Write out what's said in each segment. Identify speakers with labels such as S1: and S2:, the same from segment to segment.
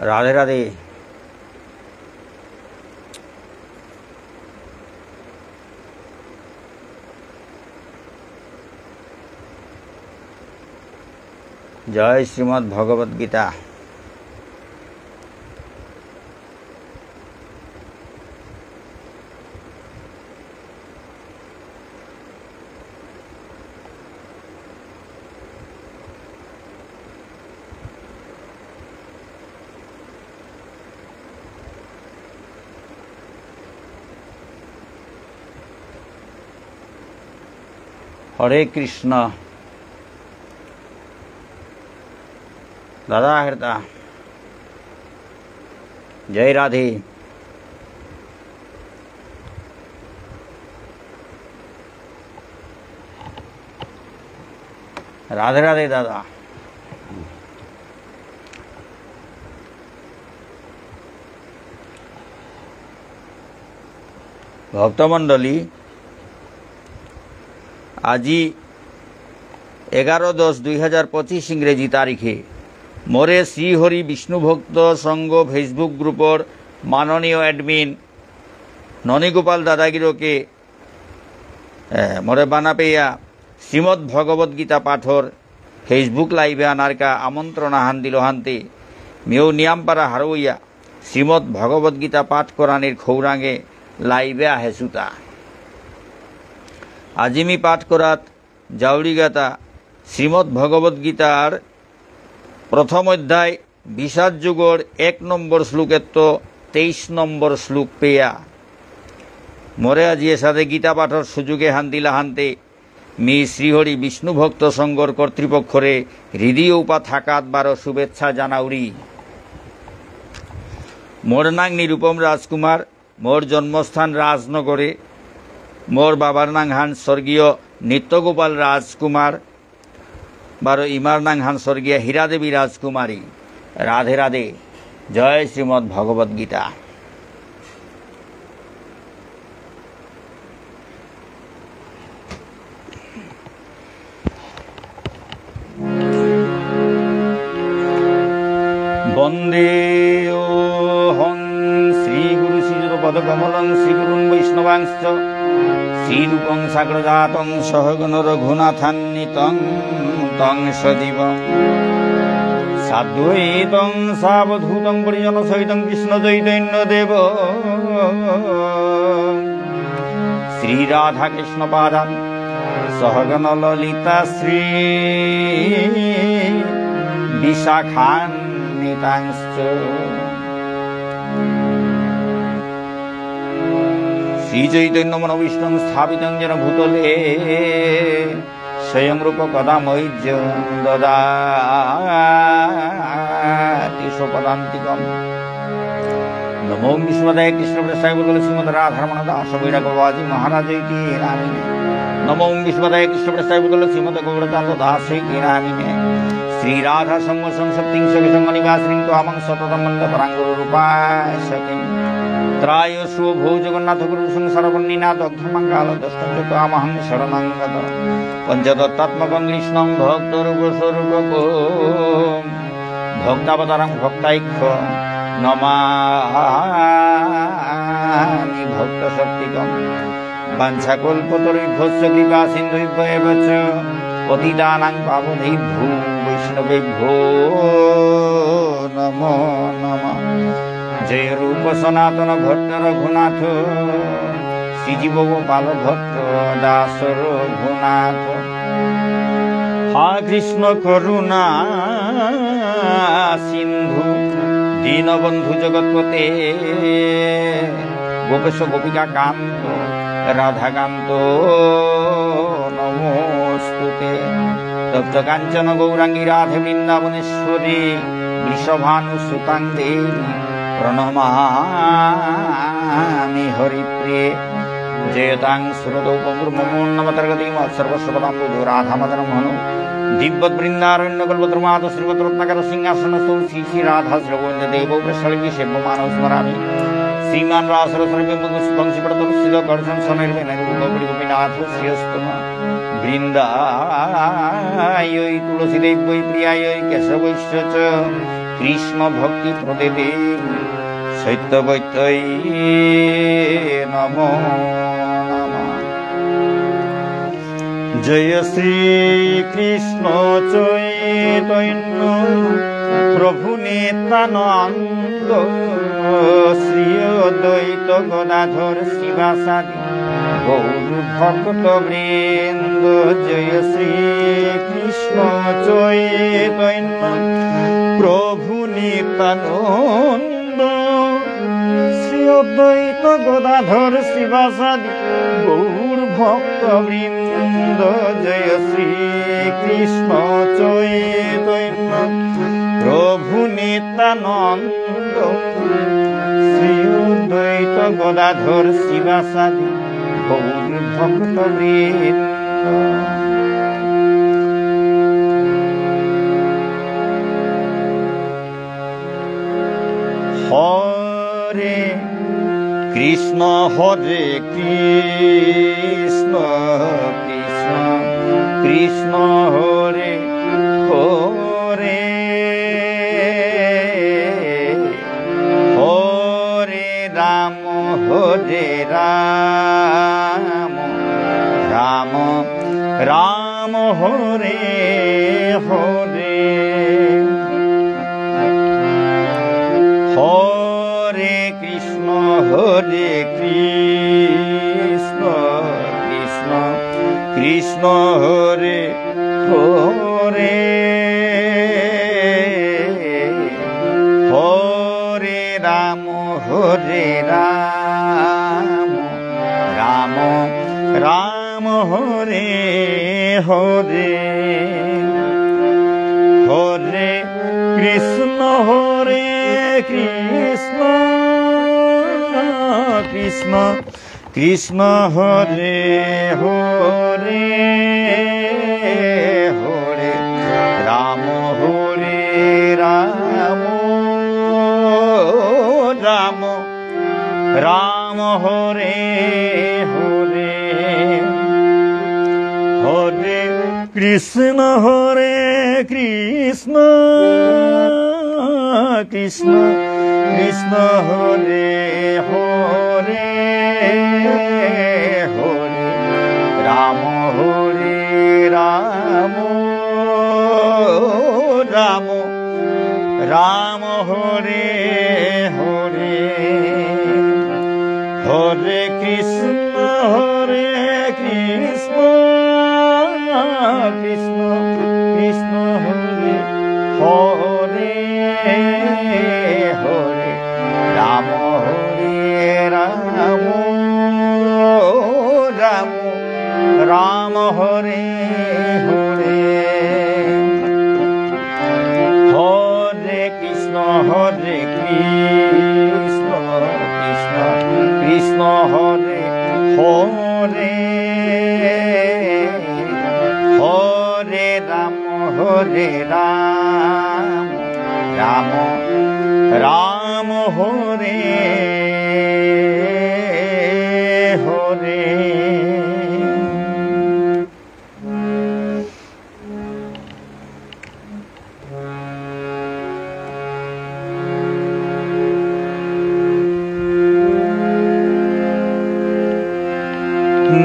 S1: রাধে রাধে। জয় শ্রীমদ্ ভগবদ গীতা। হরে কৃষ্ণ। দাদা হৃদা জয় রাধে। রাধে রাধে দাদা। ভক্তমণ্ডলী, আজি 11-10-2025 ইংরেজি তারিখে মোরে শ্রীহরি বিষ্ণু ভক্ত সংঘ ফেসবুক গ্রুপর মাননীয় এডমিন ননীগোপাল দাদাগিরকে মোরে বানা পেয়া শ্রীমদ্ ভগবদ গীতা পাঠর ফেসবুক লাইভে আনারকা আমন্ত্রণ হান দিল হান্তে মেও নিয়ামপাড়া হারইয়া শ্রীমদ্ ভগবদ গীতা পাঠ করানির খৌরাঙে লাইভে আহেসুতা। আজিমি পাঠ করাত জাউরিগাতা শ্রীমদ্ ভগবদ গীতার প্রথম অধ্যায় বিষাদ যুগর 1 নম্বর শ্লোকের তো 23 নম্বর শ্লোক পেয়া মোরে আজি এর সাথে গীতা পাঠর সুযোগে হান্দিলা হান্তে মি শ্রীহরি বিষ্ণু ভক্ত সংঘর কর্তৃপক্ষরে হৃদয় উপা থাকাত বারো শুভেচ্ছা জানাউরি। মোর নাং নিরুপম রাজকুমার, মোর জন্মস্থান রাজনগরে, মোর বাবার নাং হান স্বর্গীয় নিত্যগোপাল রাজকুমার, বারো ইমার নাং হান স্বর্গীয় হীরাদেবী রাজকুমারী। রাধে রাধে। জয় শ্রীমদ্ ভগবদ গীতা। বন্দে হং শ্রীগুরু শ্রীযুতপদকমলং শ্রীগুরুং বৈষ্ণবাংশ্চ শ্রীরূপং সাগ্রজাতং সহগণ রঘুনাথান্বিতং তং সজীবং সাদ্বৈতং সাবধূতং পরিজন সহিতং কৃষ্ণ চৈতন্য দেব শ্রীরাধা কৃষ্ণ পাদান সহগণ ললিতা শ্রী বিশাখান্বিতাংশ্চ শ্রীচৈতন্য মনোবিষ্ণং স্থাপিতং যেন ভূতলে স্বয়ং রূপ কদা মৈর্য দদাতি স্বপদান্তিকম। নমো বিষ্ণুপদায় কৃষ্ণ প্রেষ্টায় বলে শ্রীমদ রাধারমণ দাস বৈরাগবাজি মহারাজ ইতি নামিনে। নমো বিষ্ণুপদায় কৃষ্ণ প্রেষ্টায় বলে শ্রীমদ গৌরচন্দ্র দাস ইতি নামিনে। শ্রীরাধা সঙ্গ সংসপ্তিং সঙ্গ নিবাসিং ত্বামং সততম মন্দ পরাঙ্গুর রূপাশকিং ত্রায়সু ভূ জগন্নাথ গুরু সংসারবর্ণিনা দগ্ধমঙ্গাল দষ্টম ত্বামহং শরণং গত পঞ্চদত্তাত্মকং কৃষ্ণং ভক্তরূপস্বরূপকো ভক্তাবতারং ভক্তাইক্ষ নমামি ভক্তশক্তিকং। বাঞ্ছাকল্পতরুভ্যশ্চ কৃপা সিন্ধুভ্য এব চ পতিতানাং পাবনেভ্যো বৈষ্ণবেভ্যো নমো নমঃ। জয় রূপ সনাতন ভট্ট রঘুনাথ শ্রীজীব গোপাল ভট্ট দাস রঘুনাথ। হা কৃষ্ণ করুণা সিন্ধু দীনবন্ধু জগৎপতে গোপেশ গোপিকা কান্ত রাধাকান্ত নমস্তুতে। তপ্ত কাঞ্চন গৌরাঙ্গী রাধে বৃন্দাবনেশ্বরী বৃষভানুসুতাং দেবী প্রণমামি হরিপ্রিয়ে। জয়তাং সুরদৌপমোন্নমতর্গতিম সর্বস্বপদাম্বুজো রাধামদন মোহন দিব্যৎ বৃন্দারণ্য কল্পদ্রমাদ শ্রীমদ্রত্নাকর সিংহাসনস্থ শ্রী শ্রী রাধা শ্রবণ দেব প্রসলগি সেব্যমানৌ স্মরামি। श्रीमान रासरसंशीपड़तुलसीद कर्षण शनैर्वेनाथ श्रियस्तम वृंदायै तुलसीदेव्यै प्रियायै केशवैश्च च कृष्ण भक्ति प्रदेवे शैत्यवैत्यै नमो नमः। जय श्री कृष्ण चैतन्य प्रभु नित्यानंद श्री अद्वैत गदाधर शिवासादि गौर भक्त वृंद। जय श्री कृष्ण चैतन्य प्रभु नित्यानंद श्री अद्वैत गदाधर शिवासादि गौर भक्त वृंद। जय श्री कृष्ण चैतन्य प्रभु नित्यानंद श्री अद्वैत गदाधर शिवासादि गौर भक्त वृंद। हरे कृष्ण कृष्ण कृष्ण हरे हरे हरे राम राम राम हरे हरे हरे कृष्ण कृष्ण कृष्ण हरे हरे हरे राम राम राम हरे हरे हरे कृष्ण कृष्ण कृष्ण हरे हरे हरे राम राम राम हरे हरे हरे कृष्ण कृष्ण कृष्ण हरे हरे हरे राम राम राम हरे हरे हरे कृष्ण कृष्ण कृष्ण हरे हरे हरे राम राम हरे हरे हरे कृष्ण कृष्ण हरे हरे हरे राम राम हरे हरे।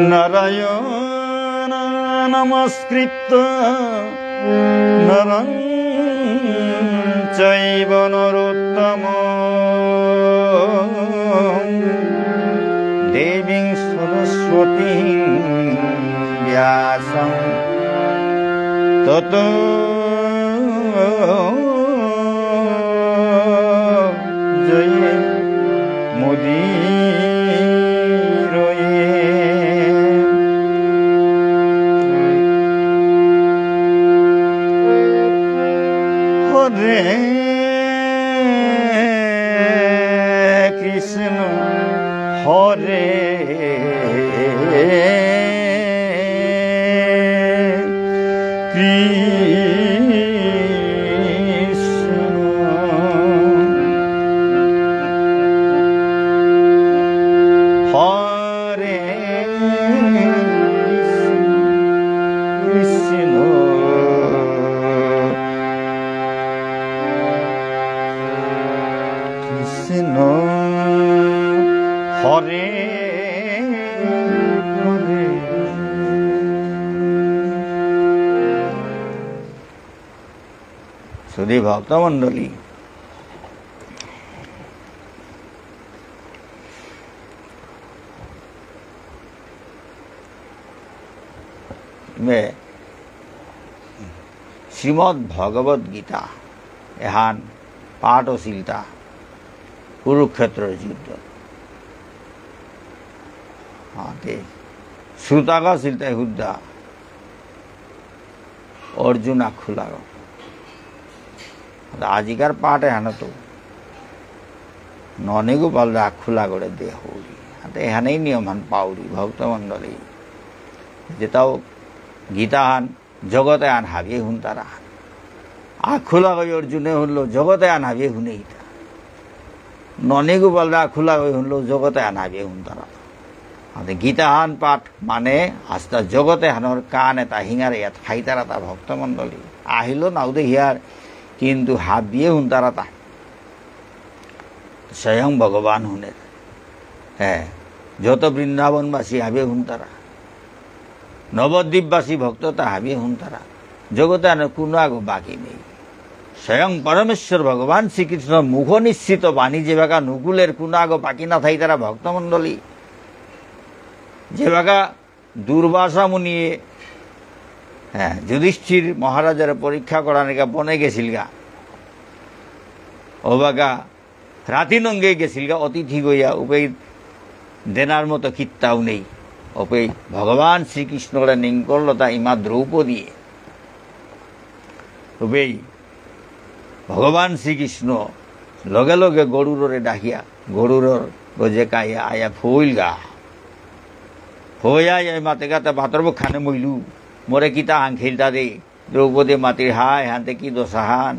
S1: नारायण नमस्कृत्य नरं चैव नरोत्तमं देवीं सरस्वतीं व्यासं ततो जये मुदीरये। हरे कृष्ण कृष्ण কৃষ্ণ হরে হরে। শুধু ভক্তমণ্ডলী, শ্রীমদ ভগবত গীতা এহান পাঠ শিলতা কুরুক্ষেত্রের যুদ্ধ শ্রুতাগ শিলতা হুদ্দা অর্জুন আক্ষু লাগ আজিকার পাঠ এহান তো ননে গোপাল আক্ষু লাগরে দে হৌরি এহানেই নিয়ম হান পাউরি ভক্তমণ্ডলী যেটাও গীতা হান জগতে আন হাবিয়ে হুন তারা আক্ষু লাগাই অর্জুনে হলো জগতে আন হাবিয়ে হুনে ইতা ননে গোপাল আক্ষু লাগাই হলো জগতে আন হাবিয়ে হুন তারা গীতা হান পাঠ মানে আস্তা জগতে হানোর কান এটা হিঙারে ইয়াত খাইতারা তা ভক্তমণ্ডলী আহিল নাও দে হিয়ার কিন্তু হাবিয়ে হুন তারা তা স্বয়ং ভগবান হুনের হ্যাঁ যত বৃন্দাবনবাসী হাবিয়ে হুন তারা নবদ্বীপবাসী ভক্ত তা হাবিয়ে হুন তারা জগতে আর কোনো আগো বাকি নেই স্বয়ং পরমেশ্বর ভগবান শ্রীকৃষ্ণ মুখ নিশ্চিত বাণী যে বাগা নুকুলের কোনো আগো বাকি না থাই তারা ভক্তমণ্ডলী যে বাগা দুর্বাসা মুনি হ্যাঁ যুধিষ্ঠির মহারাজার পরীক্ষা করা নাকি বনে গেছিল গা ও বাগা রাতি নঙ্গে গেছিল গা অতিথি গইয়া উপে দেনার মতো কিত্তাও নেই ওপে ভগবান শ্রীকৃষ্ণরা নিঙ্কলতা ইমা দ্রৌপদী ওপেই ভগবান শ্রীকৃষ্ণ লগে লগে গরুরে ডাকিয়া গরুরর গজে কাইয়া আয়া ফুল গা হইয়া মাতে গাতে ভাতর খানে মইলু মোরে কিতা হান খেলতা দে দ্রৌপদী মাতির হায় হানতে কি দোষাহান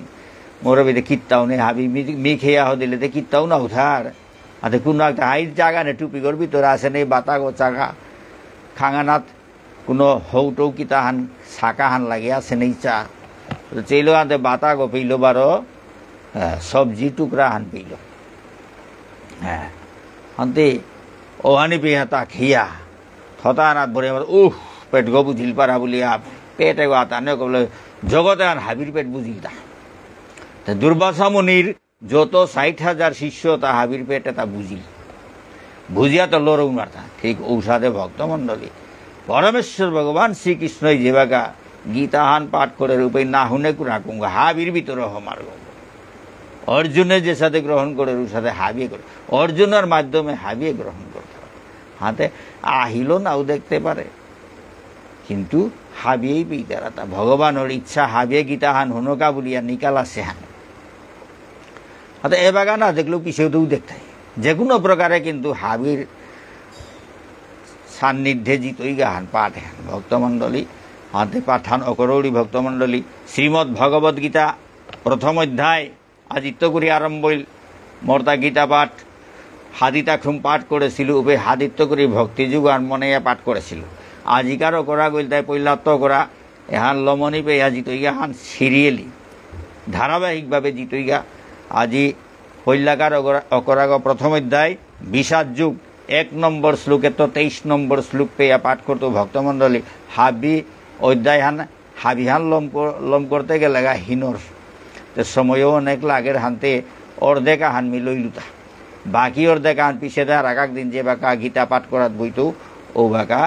S1: মোরে বেদে কিত্তাও নেই হাবি মি খেয়া দিলে তে কিত্তাও না উঠার হাতে কোনো একটা হাইট জাগা নে টুপি করবি তোরা আসে নেই বাতা গো চাগা খাঙানাত কোনো হৌটৌ কিতা হান শাকা হান লাগে আছে নেই চা চেইলো আনতে বাতা গো পেইল বারো সবজি টুকরা হান পেইল হ্যাঁ হানতে ওহানি পেয়ে তা খেয়া থতা আনাত ভরে পেট গো বুঝিল পারা বলিয়া পেট এগো আতানে বলে জগতে আন হাবির পেট বুঝিল তা দুর্বাসা মুনির যত 60,000 শিষ্য তা হাবির পেটে তা বুঝিল বুঝিয়া তো লড়ৌ মারতা ঠিক ঔষধে ভক্তমণ্ডলী পরমেশ্বর ভগবান শ্রীকৃষ্ণই যে বাগা গীতাহান পাঠ করে রূপে না হুনে কুরাকুঙ্গা হাবির ভিতরে হমার অর্জুনের যে সাথে গ্রহণ করে ওর সাথে হাবিয়ে করে অর্জুনের মাধ্যমে হাবিয়ে গ্রহণ করতে পারে হাতে আহিল নাও দেখতে পারে কিন্তু হাবিয়েই পেইতারা তা ভগবানের ইচ্ছা হাবিয়ে গীতাহান হুনকা বলিয়া নিকালা সেহান হাতে এ বাগা না দেখলেও পিছেও দেখতে যে কোনো প্রকারে কিন্তু হাবির সান্নিধ্যে জিতই গাহান পাঠ হান ভক্তমণ্ডলী হাতে পাঠান অকরৌড়ী ভক্তমণ্ডলী শ্রীমদ্ ভগবত গীতা প্রথম অধ্যায় আজিত্য করি আরম্ভ মর্তা গীতা পাঠ হাদিতাক্ষুম পাঠ করেছিল উপে হাদিত্য করি ভক্তিযুগ আর মনে পাঠ করেছিল আজিকারও করা গইল তাই পৈলাত্য করা এহান লমনি পেয়া জিতইগা হান সিরিয়েলি ধারাবাহিকভাবে জিতইগা আজি হৈলাকার অকরাগ প্রথম অধ্যায় বিষাদ যুগ 1 নম্বর শ্লোকে তো 23 নম্বর শ্লোক পেয়া পাঠ করতো ভক্তমণ্ডলী হাবি অধ্যায় হান হাবিহান লম করতে গেলে গা হিনর সময়ও অনেক লাগের হানতে অর্ধেকা হান মিলইলুতা বাকি অর্ধেকা হান পিছে দেয় এক দিন যে বাঁকা গীতা পাঠ করাত বইতো ও বাঁকা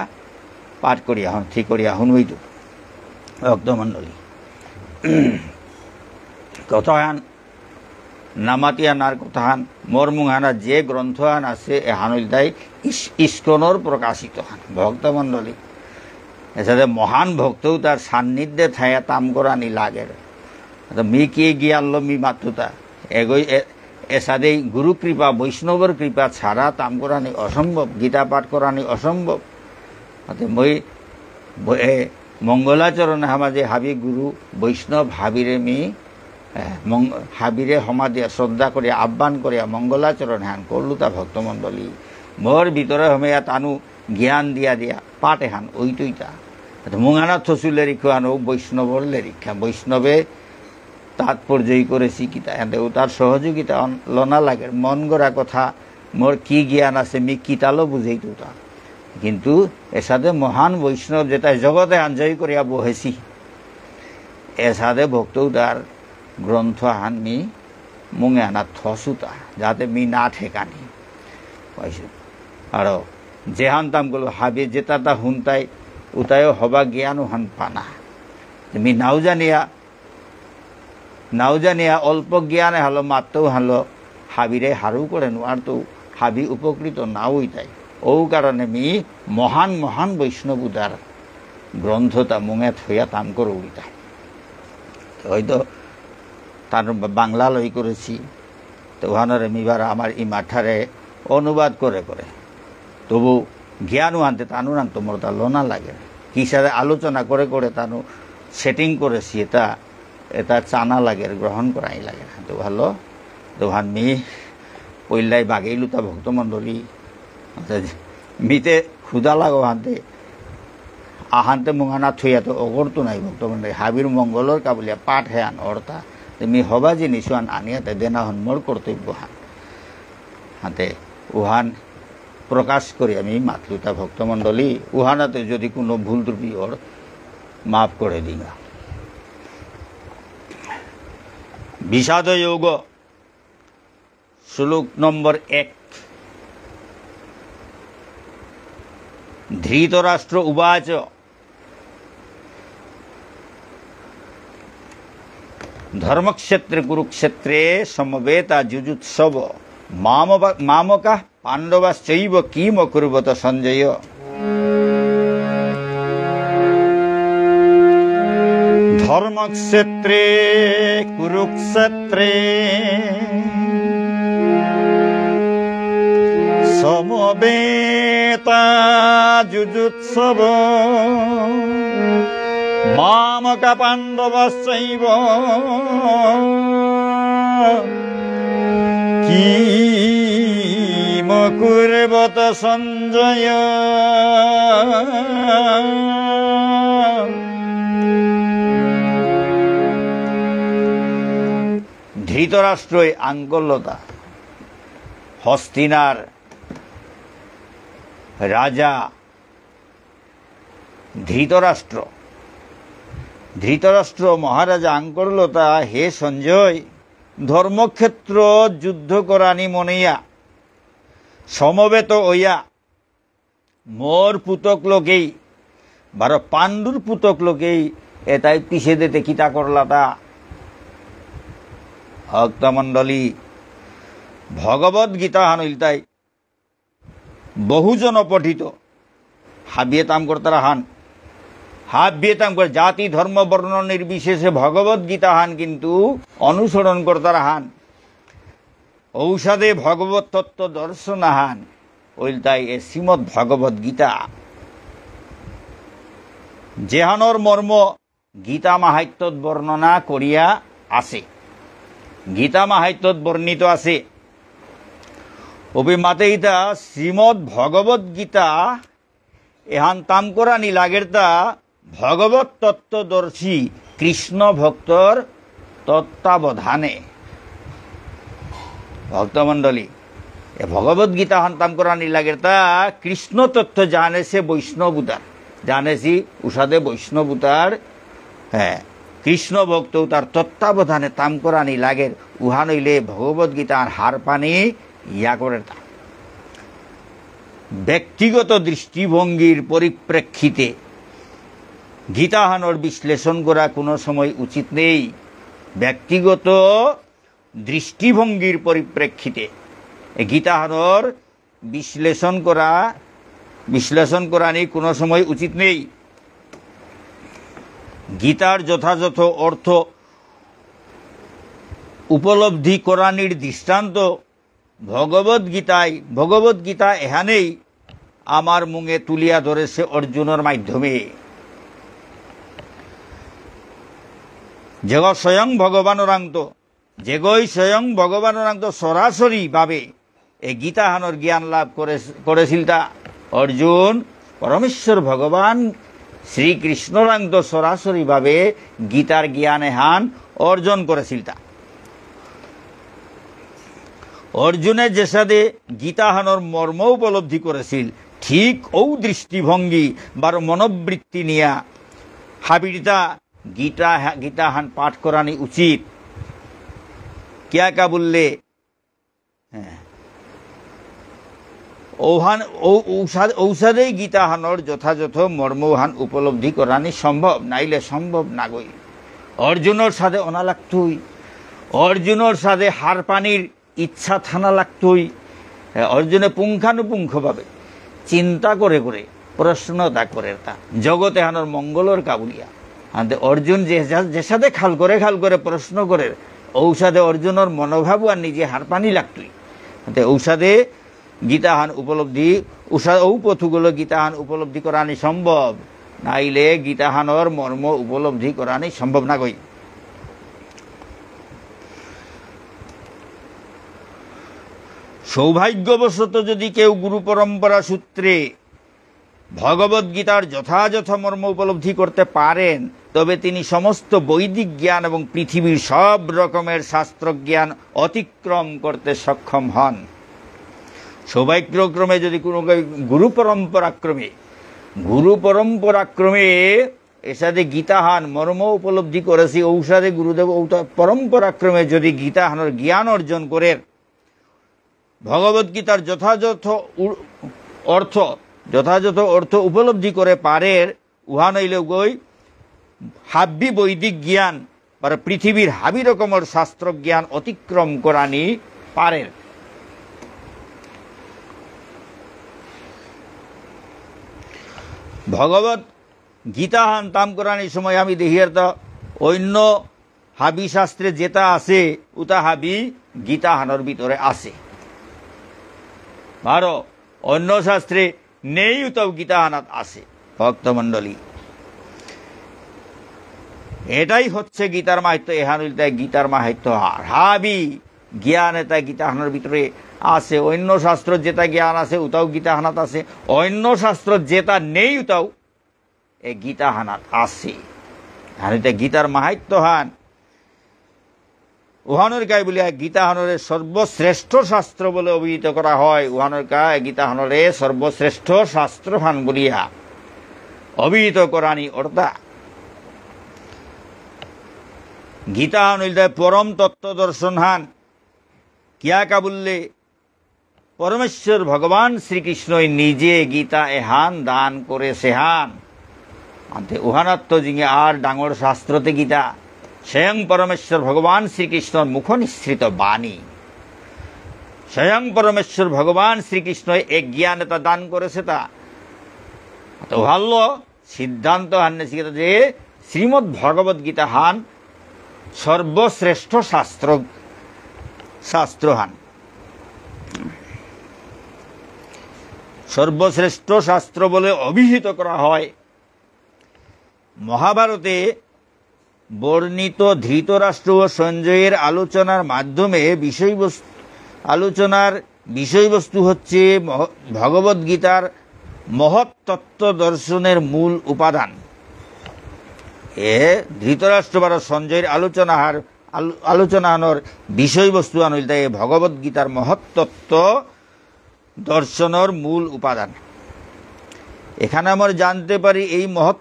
S1: পাঠ করিয়া হন ঠিক করিয়া হন বইতো ভক্তমণ্ডলী কথাহান নামাতিয়ানার কথাহান মর্মুহানা যে গ্রন্থহান আছে এহানদায় ইস্কনর প্রকাশিত হান ভক্তমণ্ডলী এসাথে মহান ভক্তও তার সান্নিধ্যে থায়া তাম করানি লাগের মি কে গিয়াল মি মাতুতা এগোই এসাদেই গুরু কৃপা বৈষ্ণবর কৃপা ছাড়া তাম করানি অসম্ভব গীতা পাঠ করানি অসম্ভব মই মঙ্গলাচরণে হামাজে হাবি গুরু বৈষ্ণব হাবিরে মি হাবিরে সমাধিয়া শ্রদ্ধা করিয়া আহ্বান করিয়া মঙ্গলাচরণ হান করলু তা ভক্তমণ্ডলী মোর ভিতরে হমেয়া তানু জ্ঞান দিয়া দিয়া পাঠ এহান ওইটইতা মুঙানা থসুলে রিখা আনো বৈষ্ণবর লেরিক্ষা বৈষ্ণবে তাৎপর্যই করেছি কিতা এতেও তার সহযোগিতা লনা লাগে মন গড়া কথা মোর কি জ্ঞান আছে মি কিতালো বুঝেই তো তা কিন্তু এর সাথে মহান বৈষ্ণব যেটা জগতে আঞ্জয় করিয়া বহেছি এর সাথে ভক্তও তার গ্রন্থ হান মি মুঙে আনা থসুতা যাতে মি না ঠেকানি আর যেহান তাম গেল হাবি যেটা তা হুনতাই উতায়ও হবা জ্ঞানও হান পানা মি নাও জানিয়া অল্প জ্ঞানে হালো মাত্রও হালো হাবিরে হারু করে নোয়ার তো হাবি উপকৃত নাও তাই ও কারণে মি মহান মহান বৈষ্ণব উদার গ্রন্থতা মুঙে থইয়া তাম করে উড়িতাই হয়তো তার বাংলা লই করেছি তো ওখানে মিবার আমার ই মাঠারে অনুবাদ করে তবু জ্ঞানও আনতে তানু আনতো মোর তা লোনা লাগে কি সাথে আলোচনা করে তানু সেটিং করেছি এটা চানা লাগে গ্রহণ করাই লাগে তো ভালো দোহান মি পইলাই বাগেইলু তা ভক্তমণ্ডলী মিতে ক্ষুদা লাগো আহান্তে মুঙানা থুইয়া তো অগরতো নাই ভক্তমণ্ডলী হাবির মঙ্গলর কাবুলিয়া পাঠ হেয়ান অর্থা মি হবা জিনিস আনিয়াতে দেনা হন মোর কর্তব্য হাতে উহান প্রকাশ করি আমি মাতলুতা ভক্তমণ্ডলী উহানাতে যদি কোনো ভুল ত্রুটি ওর মাফ করে দিবা বিষাদ যোগ শ্লোক নম্বর 1 ধৃতরাষ্ট্র উবাচ ধর্মক্ষেত্রে কুরুক্ষেত্রে সমবেতা যুজুৎসব মামকা পাণ্ডবাশ্চৈব কিম অকুর্বত সঞ্জয় ধর্মক্ষেত্রে কুরুক্ষেত্রে সমবেতা যুজুৎসব মামকা পাণ্ডবাশ্চৈব কিম কুর্বত সঞ্জয় ধৃতরাষ্ট্রই আঙ্গল্যতা হস্তিনার রাজা ধৃতরাষ্ট্র মহারাজা আঙ্করলতা হে সঞ্জয় ধর্মক্ষেত্র যুদ্ধ করানি মনেয়া সমবেত হইয়া মোর পুতক লোকেই বারো পাণ্ডুর পুতক লোকেই এটাই পিছে দিতে কিতা করলাতা ভক্তমণ্ডলী ভগবদ গীতা হানুল তাই বহুজন পঠিত হাবিয়ে তাম করতারা হান হাবিয়ে তাম করে জাতি ধর্ম বর্ণ নির্বিশেষে ভগবদ গীতা হান কিন্তু অনুসরণ করতারা হান ঔষধে ভগবত তত্ত্ব দর্শন হান ওইল তাই এ শ্রীমদ ভগবদ গীতা যেহানোর মর্ম গীতা মাহাত্ম্যত বর্ণনা করিয়া আছে গীতা মাহাত্ম্যত বর্ণিত আছে অভিমাতেইতা শ্রীমদ ভগবদ গীতা এহান তাম করানি লাগের তা ভগবত তত্ত্বদর্শী কৃষ্ণ ভক্তর তত্ত্বাবধানে ভক্তমণ্ডলী এ ভগবদ গীতা হান তাম করানি লাগের তা কৃষ্ণ তত্ত্ব জানে সে বৈষ্ণবুতার জানেছি উষাদে বৈষ্ণবুতার হ্যাঁ কৃষ্ণ ভক্ত তার তত্ত্বাবধানে তাম করানি লাগের উহা নইলে ভগবদ গীতার হার পানি ইয়া করে তা ব্যক্তিগত দৃষ্টিভঙ্গির পরিপ্রেক্ষিতে গীতাহানোর বিশ্লেষণ করা কোনো সময় উচিত নেই ব্যক্তিগত দৃষ্টিভঙ্গির পরিপ্রেক্ষিতে গীতাহানোর বিশ্লেষণ করা নেই কোনো সময় উচিত নেই গীতার যথাযথ অর্থ উপলব্ধি করানির দৃষ্টান্ত ভগবদ গীতা এহানেই আমার মুঙে তুলিয়া ধরেছে অর্জুনের মাধ্যমে যেগো স্বয়ং ভগবানরান্ত সরাসরি ভাবে এই গীতাহানোর জ্ঞান লাভ করেছিল তা অর্জুন পরমেশ্বর ভগবান শ্রীকৃষ্ণরান্ত সরাসরি ভাবে গীতার জ্ঞান এহান অর্জন করেছিল তা অর্জুনে যে সাদে গীতাহানর মর্ম উপলব্ধি করেছিল ঠিক ও দৃষ্টিভঙ্গি বার মনোবৃত্তি নিয়া হাবিড়িতা গীতাহান পাঠ করানি উচিত ক্যাকা বললে ঔষধেই গীতাহানর যথাযথ মর্মহান উপলব্ধি করানি সম্ভব নাইলে সম্ভব না গই অর্জুনের সাথে অনা লাগতই অর্জুনের সাথে হার পানির ইচ্ছা থানা লাগতই অর্জুনে পুঙ্খানুপুঙ্খভাবে চিন্তা করে করে প্রশ্নতা করে তা জগতে হানোর মঙ্গলর কাবুলিয়া আনতে অর্জুন যে সাথে খাল করে প্রশ্ন করে ঔষধে অর্জুনের মনোভাব আর নিজে হার পানি লাগতই আনতে ঔষধে গীতাহান উপলব্ধি ঔ পথুগুলো গীতাহান উপলব্ধি করানি সম্ভব নাইলে গীতাহানর মর্ম উপলব্ধি করানি সম্ভব না গই সৌভাগ্যবশত যদি কেউ গুরু পরম্পরা সূত্রে ভগবদ্গীতার যথাযথ মর্ম উপলব্ধি করতে পারেন তবে তিনি সমস্ত বৈদিক জ্ঞান এবং পৃথিবীর সব রকমের শাস্ত্রজ্ঞান অতিক্রম করতে সক্ষম হন সৌভাগ্যক্রমে যদি কোনো গুরু পরম্পরাক্রমে এসাদে গীতাহান মর্ম উপলব্ধি করেছি ঔষধে গুরুদেব পরম্পরাক্রমে যদি গীতাহানের জ্ঞান অর্জন করে ভগবদ্গীতার যথাযথ অর্থ উপলব্ধি করে পারে উহা নইলে গই হাব্বি বৈদিক জ্ঞান বা পৃথিবীর হাবি রকমের শাস্ত্র জ্ঞান অতিক্রম করানি পারে ভগবত গীতাহান তাম করানির সময় আমি দেখি আর তো অন্য হাবি শাস্ত্রে যেটা আছে উতা হাবি গীতাহানের ভিতরে আছে ভারো অন্য শাস্ত্রে নেই উতাও গীতাহানাত আছে ভক্তমণ্ডলী এটাই হচ্ছে গীতার মাহাত্ম্য এহান গীতার মাহাত্ম্য হাবি জ্ঞান এটা গীতাহানের ভিতরে আছে অন্য শাস্ত্র যেটা জ্ঞান আছে উতাও গীতাহানাত আছে অন্য শাস্ত্র যেটা নেই উতাও এ গীতাহানাত আছে আর এটা গীতার মাহাত্ম্য হান উহানোর গায়ে বলিয়া গীতাহানরে সর্বশ্রেষ্ঠ শাস্ত্র বলে অভিহিত করা হয় উহানোর গায়ে গীতাহানরে সর্বশ্রেষ্ঠ শাস্ত্রহান বলিয়া অভিহিত করানি অর্থা গীতাহান পরম তত্ত্ব দর্শন হান কিয়াকা বললে পরমেশ্বর ভগবান শ্রীকৃষ্ণই নিজে গীতা এহান দান করে সেহান আনতে উহানাত্ম জিঙে আর ডাঙর শাস্ত্রতে গীতা স্বয়ং পরমেশ্বর ভগবান শ্রীকৃষ্ণর মুখ নিঃসৃত বাণী স্বয়ং পরমেশ্বর ভগবান শ্রীকৃষ্ণ এক জ্ঞান এটা দান করেছে তা তো ভালো সিদ্ধান্ত হান্নে শিখে যে শ্রীমদ্ ভগবদ গীতা হান সর্বশ্রেষ্ঠ শাস্ত্র হান সর্বশ্রেষ্ঠ শাস্ত্র বলে অভিহিত করা হয় মহাভারতে বর্ণিত ধৃতরাষ্ট্র ও সঞ্জয়ের আলোচনার মাধ্যমে আলোচনার বিষয়বস্তু হচ্ছে ভগবদ্গীতার মহৎ তত্ত্ব দর্শনের মূল উপাদান ধৃতরাষ্ট্র বা সঞ্জয়ের আলোচনার বিষয়বস্তু আনইল তাই ভগবদ্গীতার মহৎ তত্ত্ব দর্শনের মূল উপাদান এখানে আমরা জানতে পারি এই মহৎ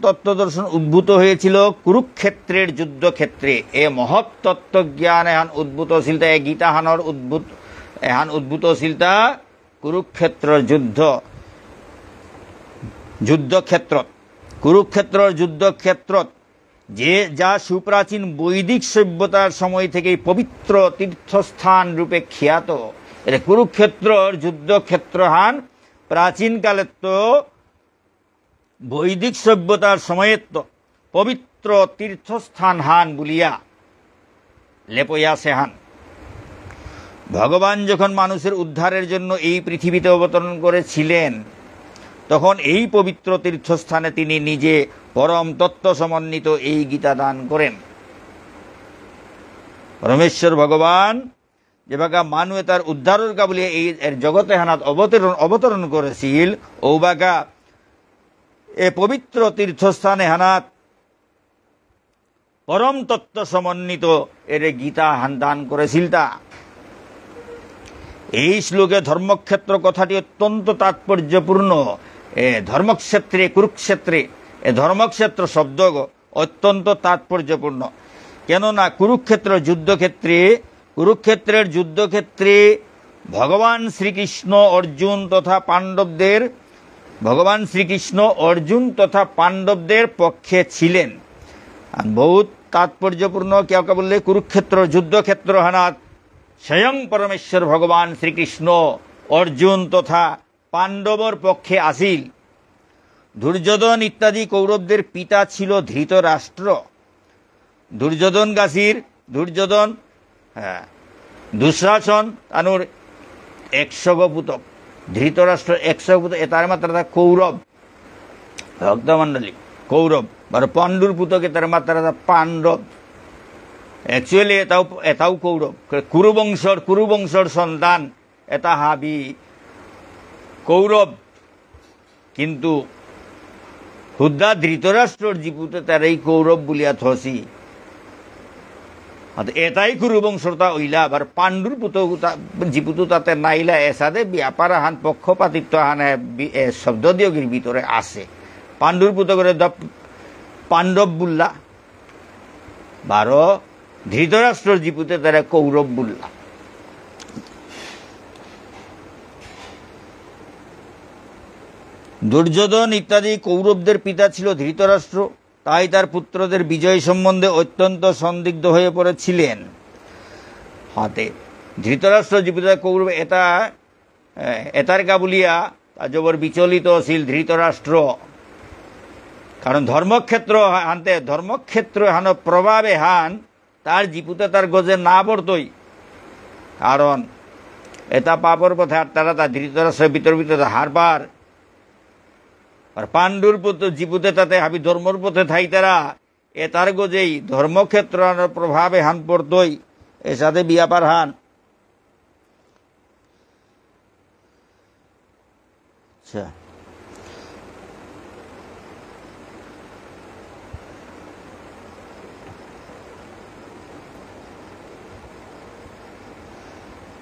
S1: তত্ত্ব দর্শন উদ্ভূত হয়েছিল কুরুক্ষেত্রের যুদ্ধক্ষেত্রে এ মহৎ তত্ত্ব জ্ঞান এহান উদ্ভূত ছিল তা গীতাহানর উদ্ভূত ছিল তা কুরুক্ষেত্রের যুদ্ধক্ষেত্রত যা সুপ্রাচীন বৈদিক সভ্যতার সময় থেকে পবিত্র তীর্থস্থান রূপে খ্যাত এটা কুরুক্ষেত্রর যুদ্ধক্ষেত্র হান প্রাচীনকালে তো বৈদিক সভ্যতার সময়ের তো পবিত্র তীর্থস্থান হান বলিয়া লেপইয়া সেহান ভগবান যখন মানুষের উদ্ধারের জন্য এই পৃথিবীতে অবতরণ করেছিলেন তখন এই পবিত্র তীর্থস্থানে তিনি নিজে পরম তত্ত্ব সমন্বিত এই গীতা দান করেন পরমেশ্বর ভগবান যেভাবে মানুয়ে তার উদ্ধারের কাবুলে এই জগতে হানাত অবতরণ করেছিল ঔবাগা এ পবিত্র তীর্থস্থানে হানাত পরম তত্ত্ব সমন্বিত এর গীতা দান করেছিল তা। এই শ্লোকে ধর্মক্ষেত্র কথাটি অত্যন্ত তাৎপর্যপূর্ণ। ধর্মক্ষেত্রে কুরুক্ষেত্রে ধর্মক্ষেত্র শব্দ অত্যন্ত তাৎপর্যপূর্ণ। কেননা কুরুক্ষেত্রের যুদ্ধক্ষেত্রে ভগবান শ্রীকৃষ্ণ অর্জুন তথা পাণ্ডবদের পক্ষে ছিলেন। বহুত তাৎপর্যপূর্ণ। কেউ কে বললে কুরুক্ষেত্র যুদ্ধক্ষেত্র হানাত স্বয়ং পরমেশ্বর ভগবান শ্রীকৃষ্ণ অর্জুন তথা পাণ্ডবর পক্ষে আসিল। দুর্যোধন ইত্যাদি কৌরবদের পিতা ছিল ধৃতরাষ্ট্র। দুঃশাসন তানুর 100 পুতক, ধৃতরাষ্ট্র 100 পুতক, এটার মাত্রা কৌরব ভক্তমণ্ডলী কৌরব। পাণ্ডুর পুতক এটার মাত্রা পাণ্ডব। একচুয়ালি এটাও কৌরব, কুরুবংশর সন্তান এটা হাবি কৌরব। কিন্তু হুদ্দা ধৃতরাষ্ট্রর জীপুতে তার এই কৌরব বলিয়া থসি, এটাই কুরুবংশতা ওইলা। আবার পাণ্ডুর পুতক জীপুত তাতে নাইলা, এসাদে ব্যাপার হান পক্ষপাতিত্ব হান শব্দ দিয়গির ভিতরে আছে। পাণ্ডুর পুতকের পাণ্ডব বুল্লা, ধৃতরাষ্ট্রর জীপুতে তারা কৌরব বুল্লা। দুর্যোধন ইত্যাদি কৌরবদের পিতা ছিল ধৃতরাষ্ট্র, তাই তার পুত্রদের বিজয় সম্বন্ধে অত্যন্ত সন্দিগ্ধ হয়ে পড়েছিলেন। ধৃতরাষ্ট্র জীবিত কৌরব এটার কাবুলিয়া জবর বিচলিত ছিল ধৃতরাষ্ট্র। কারণ ধর্মক্ষেত্র হান প্রভাবে হান তার জীপুতে তার গজে না পড়তই। কারণ এটা পাপর পথে আর তারা তার ধৃতরাষ্ট্রের বিতর্কিত হারবার। আর পাণ্ডুর পুত্র জীপুতে তাতে হাবি ধর্মর পথে থাই তারা তার গজেই ধর্মক্ষেত্র প্রভাবে হান পড়তই, এর সাথে বিয়াপার হান। আচ্ছা,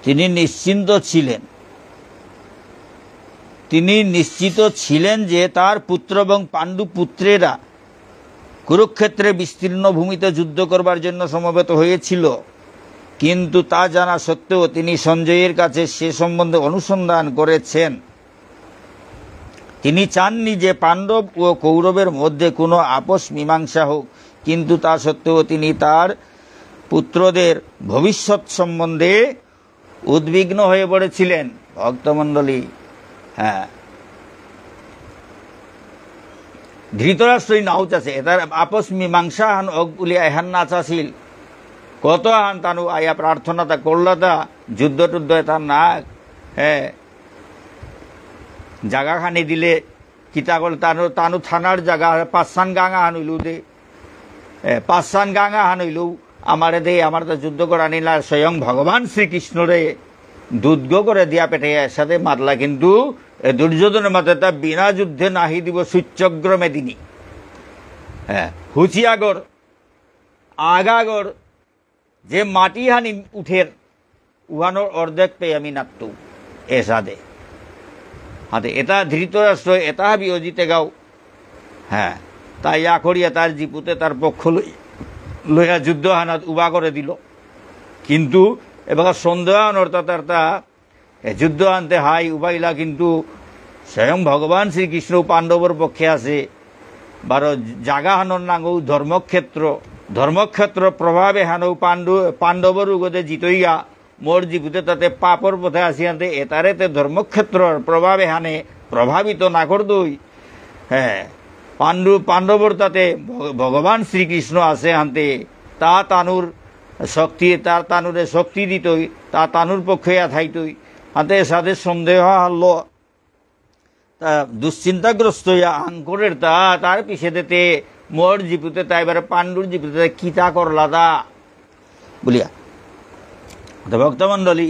S1: তিনি নিশ্চিত ছিলেন যে তার পুত্র এবং পাণ্ডু পুত্রেরা কুরুক্ষেত্রে বিস্তীর্ণ ভূমিতে যুদ্ধ করবার জন্য সমবেত হয়েছিল। কিন্তু তা জানা সত্ত্বেও তিনি সঞ্জয়ের কাছে সে সম্বন্ধে অনুসন্ধান করেছেন। তিনি চাননি যে পাণ্ডব ও কৌরবের মধ্যে কোনো আপোষ মীমাংসা হোক, কিন্তু তা সত্ত্বেও তিনি তার পুত্রদের ভবিষ্যৎ সম্বন্ধে উদ্বিগ্ন হয়ে পড়েছিলেন। ভক্তমণ্ডলী, ধৃতরাষ্ট্রই নাও চাষে এটার আপোষ মীমাংসা হান অগ বলিয়া এহান না চাষিল। কত হান তানু আয়া প্রার্থনা তা করলা তা যুদ্ধ টুদ্ধ তার না জাগা খানি দিলে কিতা করল তানু থানার জায়গা 5 গাঙা হান হইল দে 5 গাঙা হান হইল আমারে দে আমার তো যুদ্ধ করা নিলা। স্বয়ং ভগবান শ্রীকৃষ্ণরে দুর্গ করে দিয়া পেটে সাথে মারলা। কিন্তু দুর্যোধনের মাথে তা বিনা যুদ্ধে নাহি দিব সূচ্যগ্র মেদিনী। হুচিয়াগর আগাগর যে মাটি হানি উঠের উহানোর অর্ধেক পেয়ে আমি নাত্ত এ সাদে এটা ধৃতরাষ্ট্র এটা বিয়োজিতে গাও। তাই ইয়া করিয়া তার জিপুতে তার পক্ষ লইয়া যুদ্ধ হানাত উবা করে দিল। কিন্তু এবার সন্দেহ অর্থাৎ তা যুদ্ধ আনতে হাই উবাইলা, কিন্তু স্বয়ং ভগবান শ্রীকৃষ্ণ পাণ্ডবর পক্ষে আছে। জাগা হানর নাঙ্গৌ ধর্মক্ষেত্র প্রভাবে হানৌ পাণ্ডবর উগতে জিতইয়া মোর জীবুতে তাতে পাপর পথে আসি আনতে এতারেতে ধর্মক্ষেত্রর প্রভাবে হানে প্রভাবিত না করদই। পাণ্ডবর তাতে ভগবান শ্রীকৃষ্ণ আছে হানতে তা তানুর শক্তি তার তানুরে শক্তি দিতই, তা তানুর পক্ষে থাইতই হাতে সাথে সন্দেহ হল। তা দুশ্চিন্তাগ্রস্ত আঙ্করের তার পিছে দিতে মোর জীপুতে তাই এবারে পাণ্ডুর জীপুতে কিতা করলা তা বলিয়া। ভক্তমণ্ডলী,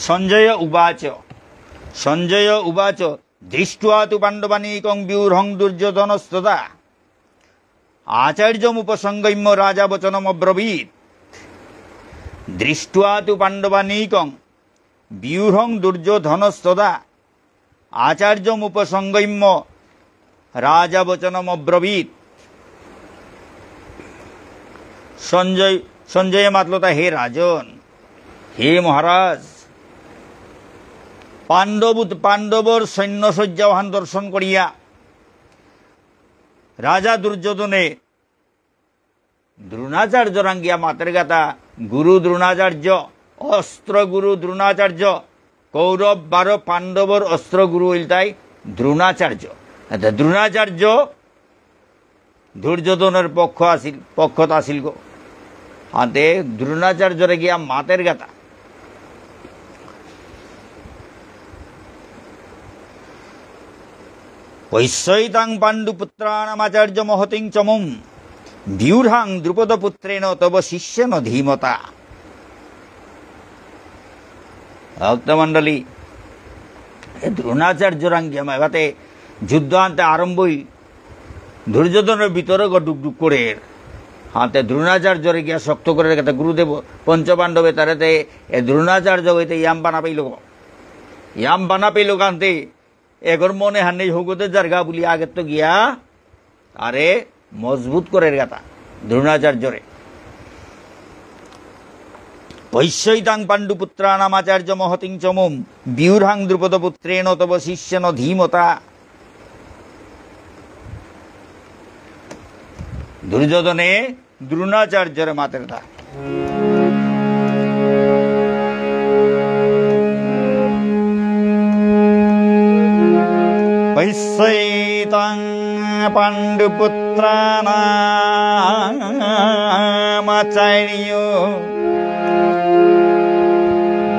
S1: সঞ্জয় উবাচ সঞ্জয় উবাচ দৃष्ट्वा তু পাণ্ডবানীকং ব্যূঢ়ং দুর্যোধনস্তদা আচার্যমুপসংগম্য রাজা বচনমব্রবীৎ। দৃष्ट्वा তু পাণ্ডবানীকং ব্যূঢ়ং দুর্যোধনস্তদা আচার্যমুপসংগম্য রাজা বচনমব্রবীৎ। সঞ্জয় মাতলতা, হে রাজন, হে মহারাজ, পাণ্ডবর সৈন্যসজ্জাবাহন দর্শন করিয়া রাজা দুর্যোধনে দ্রোণাচার্য রাঙ্গিয়া মাতের গাতা গুরু দ্রোণাচার্য, অস্ত্র গুরু দ্রোণাচার্য, কৌরব 12 পাণ্ডবর অস্ত্র গুরু ইলতাই দ্রোণাচার্য। দ্রোণাচার্য দুর্যোধনের পক্ষত আসিল গো। হাতে দ্রোণাচার্যরে গিয়া মাতের গাতা। পৈশ্যৈতাং পাণ্ডুপুত্রাণামাচার্য মহতিং চমুম ব্যূঢ়াং দ্রুপদপুত্রেণ তব শিষ্যেন ধীমতা। ভক্তমণ্ডলী, দ্রোণাচার্য রাঙ্গিয়া এবাতে যুদ্ধ আনতে আরম্ভই দুর্যোধনের ভিতরে ডুকডুক করে হাতে দ্রোণাচার্যরে গিয়া শক্ত করে রেখে গুরুদেব পঞ্চপাণ্ডবে তারাতে এ দ্রোণাচার্য হইতে ইয়াম বানা পাইল কানতে এগর মনে হান্নেই হগুতে জারগা বলি আগের তো গিয়া আরে মজবুত করে রেখা দ্রোণাচার্যরে। পৈশ্যৈতাং পাণ্ডুপুত্রাণামাচার্য মহতিং চমুম ব্যূঢ়াং দ্রুপদপুত্রেণ তব শিষ্যেন ধীমতা। দুর্যোধনে দ্রোণাচার্যরে মাতের দা। পৈশ্যৈতাং পাণ্ডুপুত্রাণামাচার্য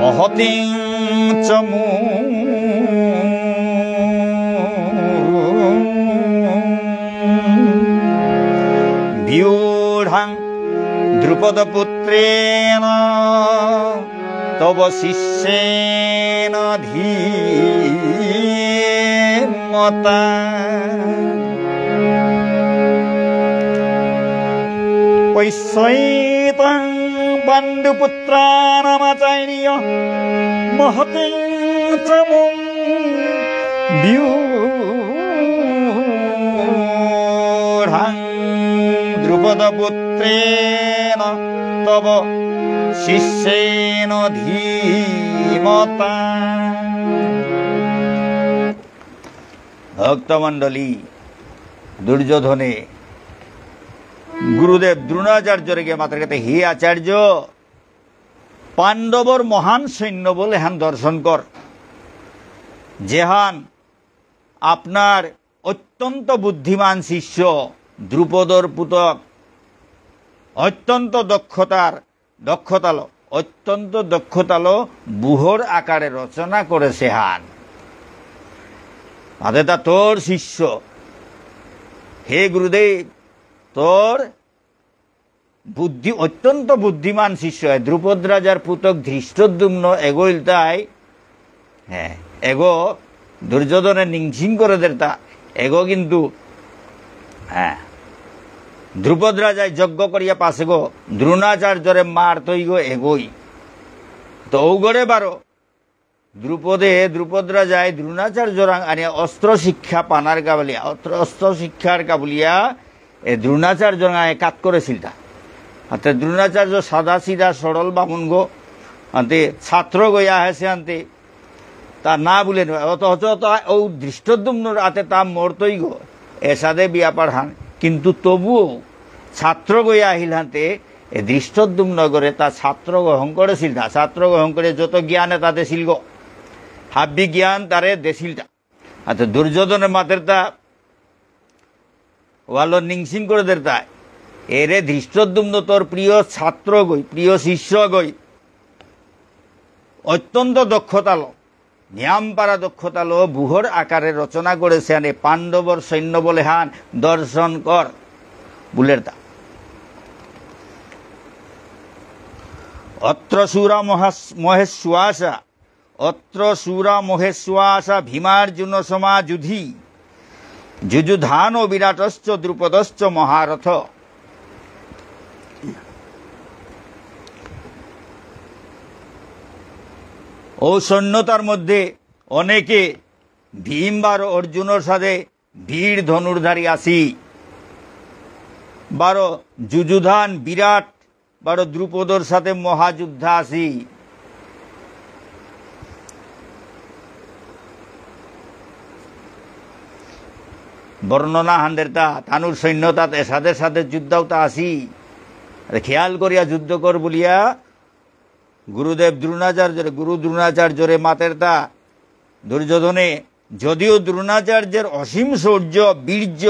S1: মহতিং চমুম ব্যূঢ়াং দ্রুপদপুত্রেণ তব শিষ্যেন ধীমতা। পৈশ্যৈতাং পাণ্ডুপুত্রাণামাচার্য মহতিং চমুম ব্যূঢ়াং দ্রুপদপুত্রেণ তব শিষ্যেন ধীমতা। ভক্তমণ্ডলী, দুর্যোধনে গুরুদেব দ্রোণাচার্যরে গিয়ে মাতার কাছে, হে আচার্য, পাণ্ডবর মহান সৈন্য বলে হান দর্শন কর, যেহান আপনার অত্যন্ত বুদ্ধিমান শিষ্য দ্রুপদর পুতক অত্যন্ত দক্ষতালো বুহর আকারে রচনা করেছে হান। আদেতা তোর শিষ্য, হে গুরুদেব, তোর অত্যন্ত বুদ্ধিমান শিষ্য দ্রুপদ রাজার পুতক ধৃষ্টদ্যুম্ন এগোইল তাই এগো দুর্যোধনের নিংসিং করে দেতা এগো কিন্তু দ্রুপদ রাজায় যজ্ঞ করিয়া পাশে গো দ্রোণাচার্যরে মার তৈ গো এগোই তো ঔগড়ে বারো দ্রুপদ রাজায় দ্রোণাচার্য আনিয়া অস্ত্র শিক্ষা পানার কাবলিয়া অস্ত্র শিক্ষার কাবলিয়া এ দ্রোণাচার্য কাত করেছিল তা হাতে দ্রোণাচার্য সাদা সিধা সরল বামুন গো আনতে ছাত্র গইয়া হেসে আনতে তা না বলে অথচ ও ধৃষ্টদ্যুম্নর হাতে তা মরতই গো এসাদে বিয়া পাঠান কিন্তু তবুও ছাত্র গইয়া আহিল হাতে এ ধৃষ্টদ্যুম্ন করে তা ছাত্র গ্রহণ করেছিল তা ছাত্র গ্রহণ করে যত জ্ঞানে তা দেছিল গো হাব্বি জ্ঞান তারে দেছিল তা আচ্ছা দুর্যোধনের মাতের তা ওয়ালো নিংসিং করে দেতা এরে ধৃষ্টদ্যুম্ন তোর প্রিয় ছাত্র গই প্রিয় শিষ্য গই অত্যন্ত দক্ষতালো নিয়ামপাড়া দক্ষতালো বুহর আকারে রচনা করেছে আনে পাণ্ডবর সৈন্য বলে হান দর্শন কর বুলের তা অত্র সুরা মহেশ সুয়াসা অত্র সুরা মহেশ্বাসা ভীমার্জুন সমাযুধি যুযুধান ও বিরাটশ্চ দ্রুপদশ্চ মহারথ। ও সৈন্যতার মধ্যে অনেকে ভীম বার অর্জুনের সাথে বীর ধনুর্ধারী আসি, বারো যুযুধান বিরাট বারো দ্রুপদর সাথে মহাযুদ্ধা আসি। বর্ণনা হান্দেরতা তানুর সৈন্যতা এসাদের সাথে যুদ্ধাওতা আসি। খেয়াল করিয়া যুদ্ধ কর বলিয়া গুরুদেব দ্রোণাচার্যরে গুরু দ্রোণাচার্যরে মাতেরতা দুর্যোধনে, যদিও দ্রোণাচার্যের অসীম শৌর্য বীর্য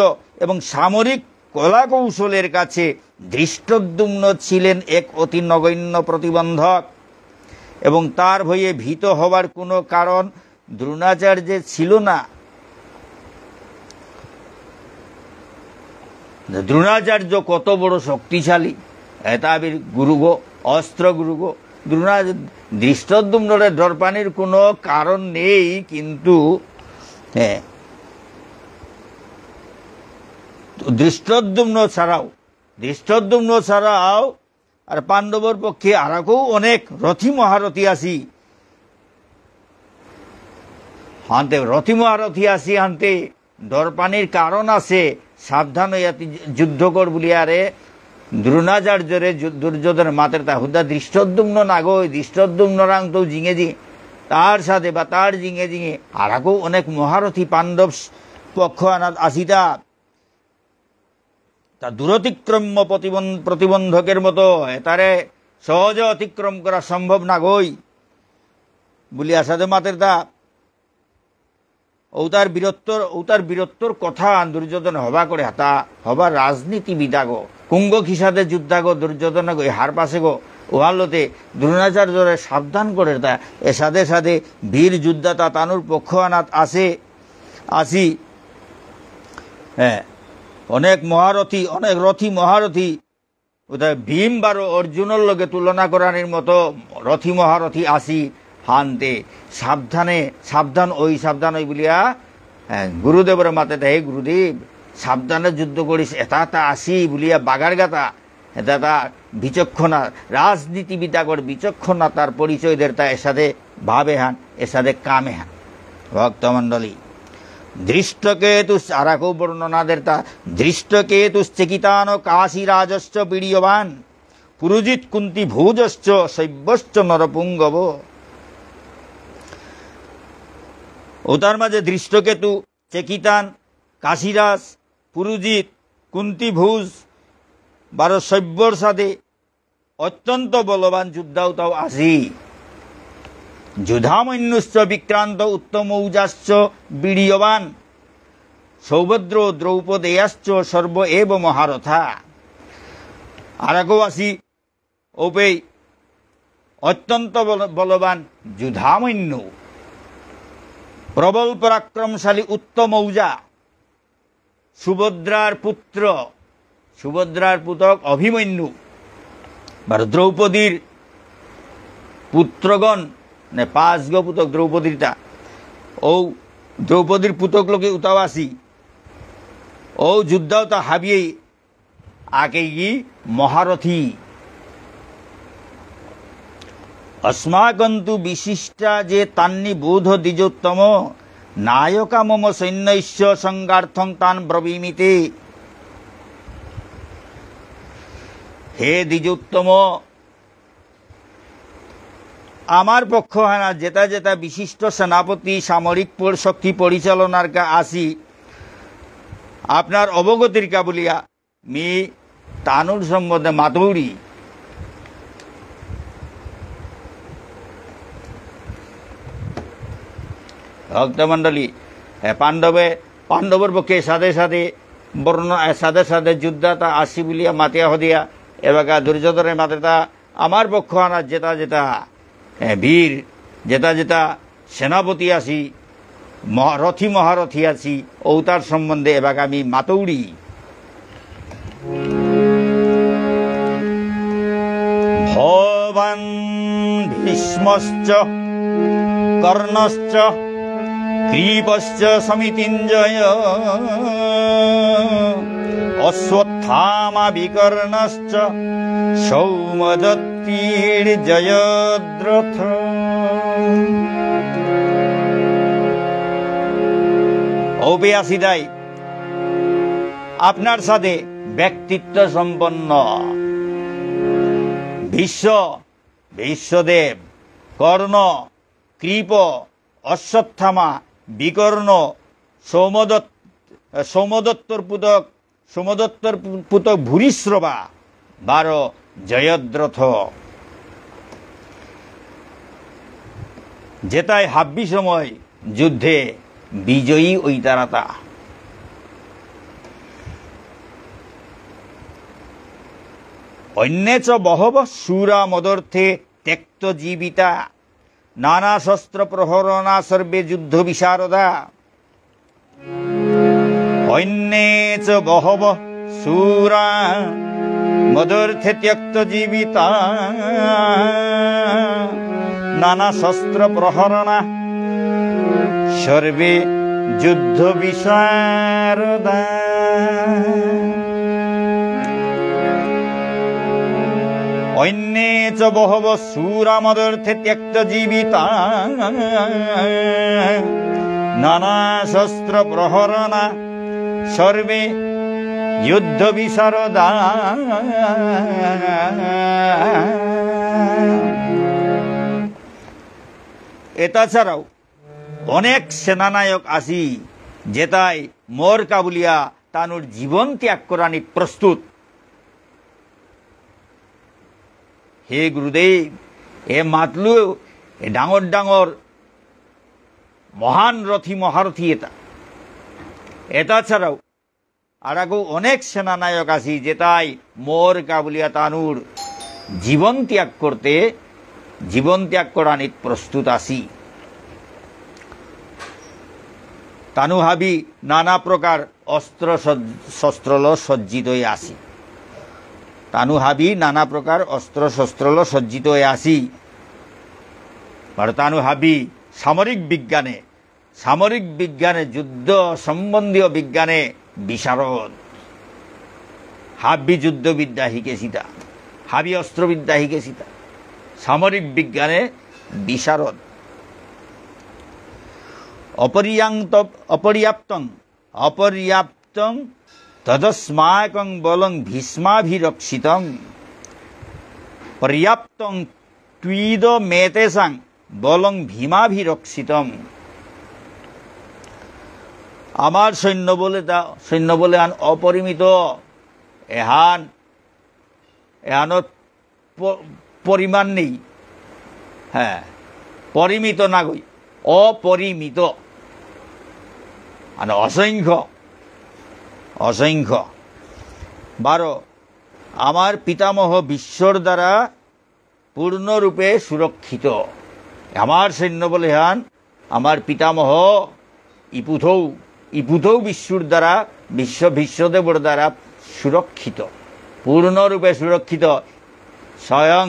S1: এবং সামরিক কলা কৌশলের কাছে ধৃষ্টদ্যুম্ন ছিলেন এক অতি নগণ্য প্রতিবন্ধক এবং তার ভয়ে ভীত হবার কোনো কারণ দ্রোণাচার্যের ছিল না। দ্রোণাচার্য কত বড় শক্তিশালী, এতাবির গুরুগো অস্ত্র গুরুগো। ধৃষ্টদ্যুম্নের ডরপানির কোনো কারণ নেই, কিন্তু ধৃষ্টদ্যুম্ন ছাড়াও আর পাণ্ডবর পক্ষে আরও অনেক রথী মহারথী আসি হানতে ডরপানির কারণ আছে। সাবধান হইয়া যুদ্ধ কর বলিয়ারে দ্রোণাচার্যরে দুর্যোধনের মাতের তা হুদা ধৃষ্টদ্যুম্ন নাগই ধৃষ্টদ্যুম্ন রাং তো জিঙে জিঙে তার সাথে বা তার জিঙে জিঙে আরও অনেক মহারথী পাণ্ডব পক্ষ আনাত আসিতা। তা দূরতিক্রম্য প্রতিবন্ধকের মতো তারে সহজে অতিক্রম করা সম্ভব না গই বলিয়া সাথে মাতের তা ঔতার বীরত্বর কথা দুর্যোধন হবা করে হাতা হবা রাজনীতিবিদাগ কুঙ্গ খিসাদে যুদ্ধাগ দুর্যোধন গো হার পাশে গো ওহালতে দ্রোণাচার্যরে সাবধান করে তা এ সাথে সাথে বীর যোদ্ধাতা তানুর পক্ষ আনাত আসি। হ্যাঁ, অনেক রথী মহারথী ভীম বারো অর্জুনের লগে তুলনা করানির মতো রথী মহারথী আসি হানতে। সাবধান ওই বলিয়া গুরুদেবের মাতে হে গুরুদেব সাবধানে যুদ্ধ করিস এটা আসি বলিয়া বাগার গাতা এটা বিচক্ষণা রাজনীতিবিদাগর বিচক্ষণা তার পরিচয় দের তা এসাদে ভাবে হান এসাদে কামে হান। ভক্তমণ্ডলী দৃষ্টকেতুস আরাকৌ বর্ণনাদের তা দৃষ্টকেতুশ্চেকিতান কাশীরাজশ্চ বীর্যবান পুরুজিৎ কুন্তি ভোজশ্চ শৈব্যশ্চ নরপুঙ্গব। ও তার মাঝে দৃষ্টকেতু চেকিতান কাশীরাজ পুরুজিৎ কুন্তিভুজ বারো শৈব্যর সাথে অত্যন্ত বলবান যোদ্ধাও তাও আসি। যুধামন্যুশ্চ বিক্রান্ত উত্তমৌজাশ্চ বীর্যবান সৌভদ্র দ্রৌপদেয়াশ্চ সর্ব এব মহারথা। আরাকও আসি ওপেই অত্যন্ত বলবান যুধামন্য প্রবল পরাক্রমশালী উত্তমৌজা সুভদ্রার পুত্রক অভিমন্যু বা দ্রৌপদীর পুত্রগণ মানে 5 গো পুতক দ্রৌপদীরটা ও দ্রৌপদীর পুতক লোকে উতাবাসী ও যুদ্ধাও তা হাবিয়ে আকে ই মহারথী। अस्माकन्तु विशिष्टा जे तान्नि बोध द्विजोत्तम नायका मम सैन्यस्य संगार्थं तान् ब्रवीमिते। हे द्विजोत्तम আমার পক্ষ হানা যেটা যেটা বিশিষ্ট সেনাপতি সামরিক শক্তি পরিচালনার কা আসি আপনার অবগতির কা বলিয়া মি তানুর সম্বন্ধে মাতৌড়ি। ভক্তমণ্ডলী পাণ্ডবর পক্ষে সাথে সাথে যুদ্ধাতা আসি বলিয়া মাতিয়া হদিয়া এবাকা দুর্যোধনের মাতেতা আমার পক্ষ আনা যেটা বীর যেটা সেনাপতি আসি রথী মহারথী আছি ও তার সম্বন্ধে এবাকা আমি মাতৌড়ি। ভবান ভীষ্মশ্চ কর্ণশ্চ কৃপশ্চ সমিতিঞ্জয় অশ্বত্থামা বিকর্ণশ্চ সৌমদত্তির জয়দ্রথ। ঔপয়াসিদাই আপনার সাথে ব্যক্তিত্ব সম্পন্ন বিশ্বদেব, কর্ণ, কৃপ, অশ্বত্থামা, বিকর্ণ, সৌমদত্তর পুতক ভূরিশ্রবা 12 জয়দ্রথ। যেটায় হাব্বি সময় যুদ্ধে বিজয়ী ওই তারাতা। অন্যে চ বহব শূরা মদর্থে ত্যক্ত জীবিতা নানা শস্ত্র প্রহরণা সর্বে যুদ্ধ বিশারদা। অন্যে চ বহব শূরা মদর্থে ত্যক্ত জীবিতা নানা শস্ত্র প্রহরণা সর্বে যুদ্ধ বিশারদা। অন্যে চ বহব শূরামদর্থে ত্যক্ত জীবিতা নানা শস্ত্র প্রহরণা সর্বে যুদ্ধ বিশারদা। এছাড়াও অনেক সেনানায়ক আসি যেটাই মোর কাবুলিয়া তানুর জীবন ত্যাগ করানি প্রস্তুত। হে গুরুদেব, এ মাতলু এ ডাঙর ডাঙর মহান রথী মহারথী এটা ছাড়াও আর অনেক সেনানায়ক আসি যেটাই মোর কাবুলিয়া তানুর জীবন ত্যাগ করানি প্রস্তুত আসি। তানু হাবি নানা প্রকার অস্ত্র শস্ত্রল সজ্জিত হয়ে আসি। তানু হাবি নানা প্রকার অস্ত্র শস্ত্রল সজ্জিত হয়ে আসি। আর তানু হাবি সামরিক বিজ্ঞানে যুদ্ধ সম্বন্ধীয় বিজ্ঞানে বিশারদ। হাবি যুদ্ধবিদ্যা শিখেছিতা, হাবি অস্ত্রবিদ্যা শিখেছিতা, সামরিক বিজ্ঞানে বিশারদ। অপর্যাপ্তং তদস্মাকং বলং ভীষ্মাভিরক্ষিতং পর্যাপ্তং ত্বিদ মেতেসাং বলং ভীমাভিরক্ষিতং। আমার সৈন্য বলে অপরিমিত, এহানত পরিমাণ নেই। হ্যাঁ, পরিমিত না গই, অপরিমিত, অসংখ্য। 12 আমার পিতামহ বিশ্বর দ্বারা পূর্ণরূপে সুরক্ষিত। আমার সৈন্য বলে হান আমার পিতামহ ইপুথৌ বিশ্বর দ্বারা বিশ্বদেবর দ্বারা সুরক্ষিত, পূর্ণরূপে সুরক্ষিত। স্বয়ং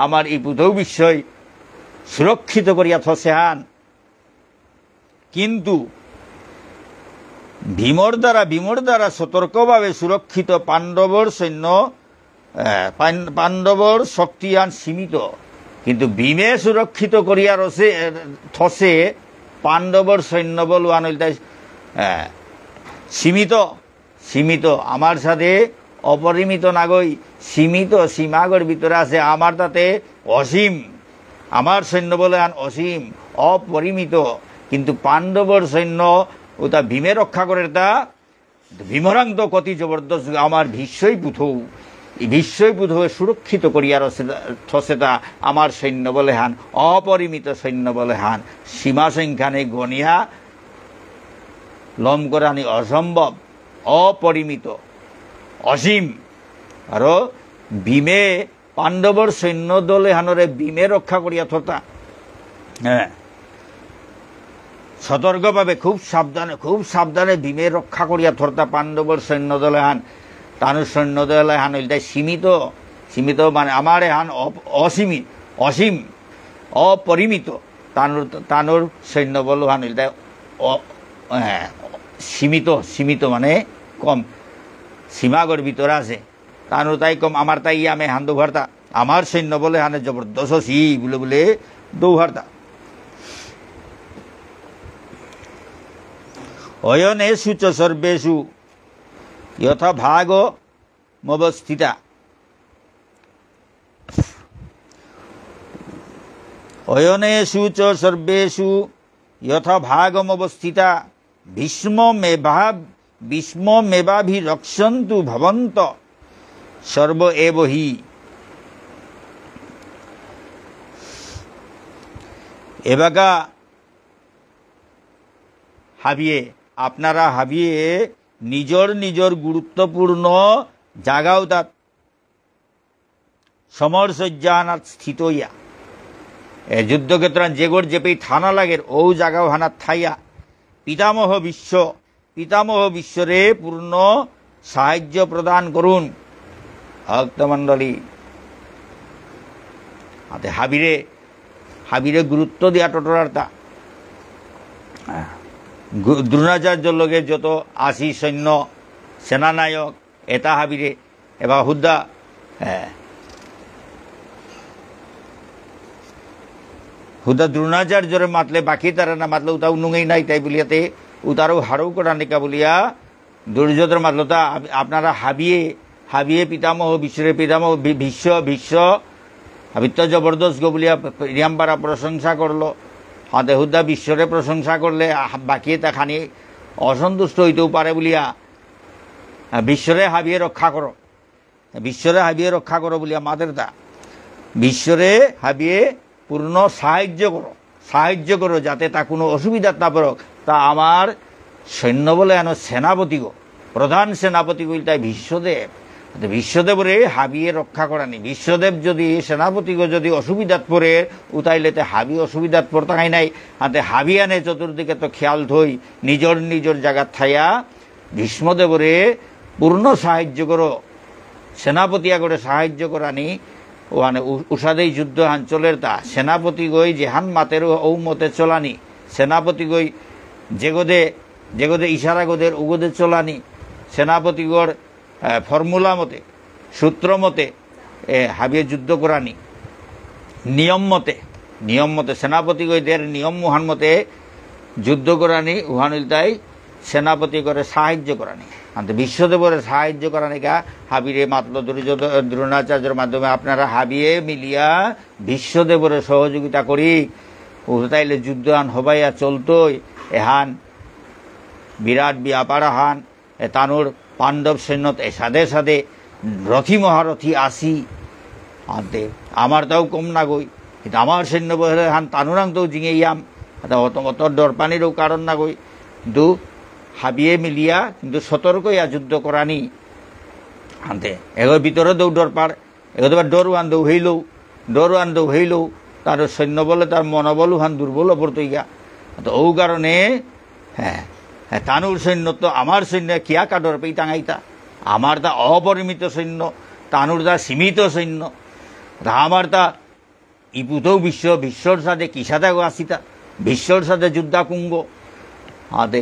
S1: আমার ইপুথৌ বিশ্বই সুরক্ষিত করিয়া থসে হান। কিন্তু ভীমর দ্বারা সতর্কভাবে সুরক্ষিত পাণ্ডবর শক্তিয়ান সীমিত। কিন্তু ভীমে সুরক্ষিত করিয়া থসে পাণ্ডবর সৈন্যবল সীমিত। আমার সাথে অপরিমিত নাগই সীমিত সীমাগর ভিতরে আছে। আমার তাতে অসীম, আমার সৈন্য বলে অসীম অপরিমিত। কিন্তু পাণ্ডবর সৈন্য ওটা ভীমে রক্ষা করে, তা ভীমরাং তো কতি জবরদস্ত। আমার ভীষ্মই পুথৌ সুরক্ষিত করিয়া থসেতা আমার সৈন্য বলে হান, অপরিমিত সৈন্য বলে হান। সীমা সংখ্যানে গণিয়া লম করানি অসম্ভব, অপরিমিত, অসীম। আর ভীমে পাণ্ডবর সৈন্য দলে হানরে ভীমে রক্ষা করিয়া থতা। হ্যাঁ, সতর্কভাবে খুব সাবধানে ভীমে রক্ষা করিয়া থরতা পাণ্ডবর সৈন্য দলে হান। তানুর সৈন্য দলে হান হইলটাই সীমিত মানে আমার হান অসীম অপরিমিত। তানুর সৈন্যবল হানিল তাই সীমিত মানে কম সীমাগর ভিতরে আছে তানুর তাই কম আমার তাই আমি হান দৌহারতা আমার সৈন্য বলে হানে জবরদস্ত সি বলে বলে দৌহারতা অয়নেষু চ সর্বেষু যথা ভাগ মবস্থিতা অয়নেষু চ সর্বেষু যথা ভাগমবস্থিতা ভীষ্মমেবাভিরক্ষন্তু ভবন্ত সর্ব এব হি। এবাকা হাবিয়ে আপনারা হাবিয়ে নিজর নিজর গুরুত্বপূর্ণ জাগাও তাত সমরসজ্জানাত স্থিত ইয়া যুদ্ধক্ষেত্র যেগর যেপেই থানা লাগের ও জাগাও হানাত থাইয়া পিতামহ বিশ্বরে পূর্ণ সাহায্য প্রদান করুন। ভক্তমণ্ডলী হাতে হাবিরে গুরুত্ব দিয়া টটরার্তা দ্রোণাচার্যর লগে যত আসি সৈন্য সেনানায়ক এটা হাবিরে এবার হুদ্দা দ্রোণাচার্যরে মাতলে বাকি তারা না মাতলে উতাও নুঙেই নাই তাই বলিয়াতে উতারও হারও করা নিকা বলিয়া দুর্যোধন মাতল তা আপনারা হাবিয়ে পিতামহ বিশ্বরে পিতামহ ভীষ্ম হাবিত্য জবরদস্ত গো বলিয়া রিয়াম্বারা প্রশংসা করলো হাতে হুদ্দা বিশ্বরে প্রশংসা করলে বাকি তা খানি অসন্তুষ্ট হইতেও পারে বলিয়া বিশ্বরে হাবিয়ে রক্ষা করো বলিয়া মাদের তা বিশ্বরে হাবিয়ে পূর্ণ সাহায্য করো যাতে তা কোনো অসুবিধা না পড়ক তা আমার সৈন্য বলে এন সেনাপতি গো প্রধান সেনাপতি গো তাই বিশ্বদেবরে হাবিয়ে রক্ষা করানি বিশ্বদেব যদি সেনাপতি গো যদি অসুবিধাত পড়ে উতাইলেতে হাবি অসুবিধাত পড়তাই নাই হাতে হাবি আনে চতুর্দিকে তো খেয়াল থই নিজর জায়গা থাইয়া ভীষ্মদেবরে পূর্ণ সাহায্য করো সেনাপতিয়া করে সাহায্য করানি ওখানে উষাদেই যুদ্ধ অঞ্চলের তা সেনাপতি গই যেহান মাতের ঔ মতে চলানি সেনাপতি গই যেগদে ইশারা গোদের উগদে চলানি সেনাপতিগড় ফর্মুলা মতে সূত্র মতে হাবিয়ে যুদ্ধ করানি নিয়ম মতে সেনাপতি গইদের নিয়ম মুহান মতে যুদ্ধ করানি উহানিল তাই সেনাপতি করে সাহায্য করানি আনতে বিশ্বদেবরে সাহায্য করানিকা হাবিরে মাতল দ্রোণাচার্যের মাধ্যমে আপনারা হাবিয়ে মিলিয়া বিশ্বদেবরে সহযোগিতা করি তাইলে যুদ্ধ আন হবাইয়া চলতই এহান বিরাট ব্যাপার হান তানুর পাণ্ডব সৈন্য সাদে সাদে রথী মহারথী আসি আনতে আমার তাও কম না গই কিন্তু আমার সৈন্য বলে হান তানুরাং তো জিঙে ইয়াম অত ডরপানিরও কারণ না গই কিন্তু হাবিয়ে মিলিয়া কিন্তু সতর্ক ইয়া যুদ্ধ করানি আনতে এগোর ভিতরে দৌ ডরপার এগোবার ডরুয়ান দৌ হইলেও তার সৈন্য বলে তার মনোবল হান দুর্বল পড়তো ইয়া তো ও কারণে তানুর সৈন্য তো আমার সৈন্য কিয়া কাডর পেই টাঙাইতা আমার তা অপরিমিত সৈন্য তানুর তা সীমিত সৈন্য আমার তা ইপুতেও বিশ্বর সাথে কিসাতে আসিতা বিশ্বর সাথে যুদ্ধা কুঙ্গ হাতে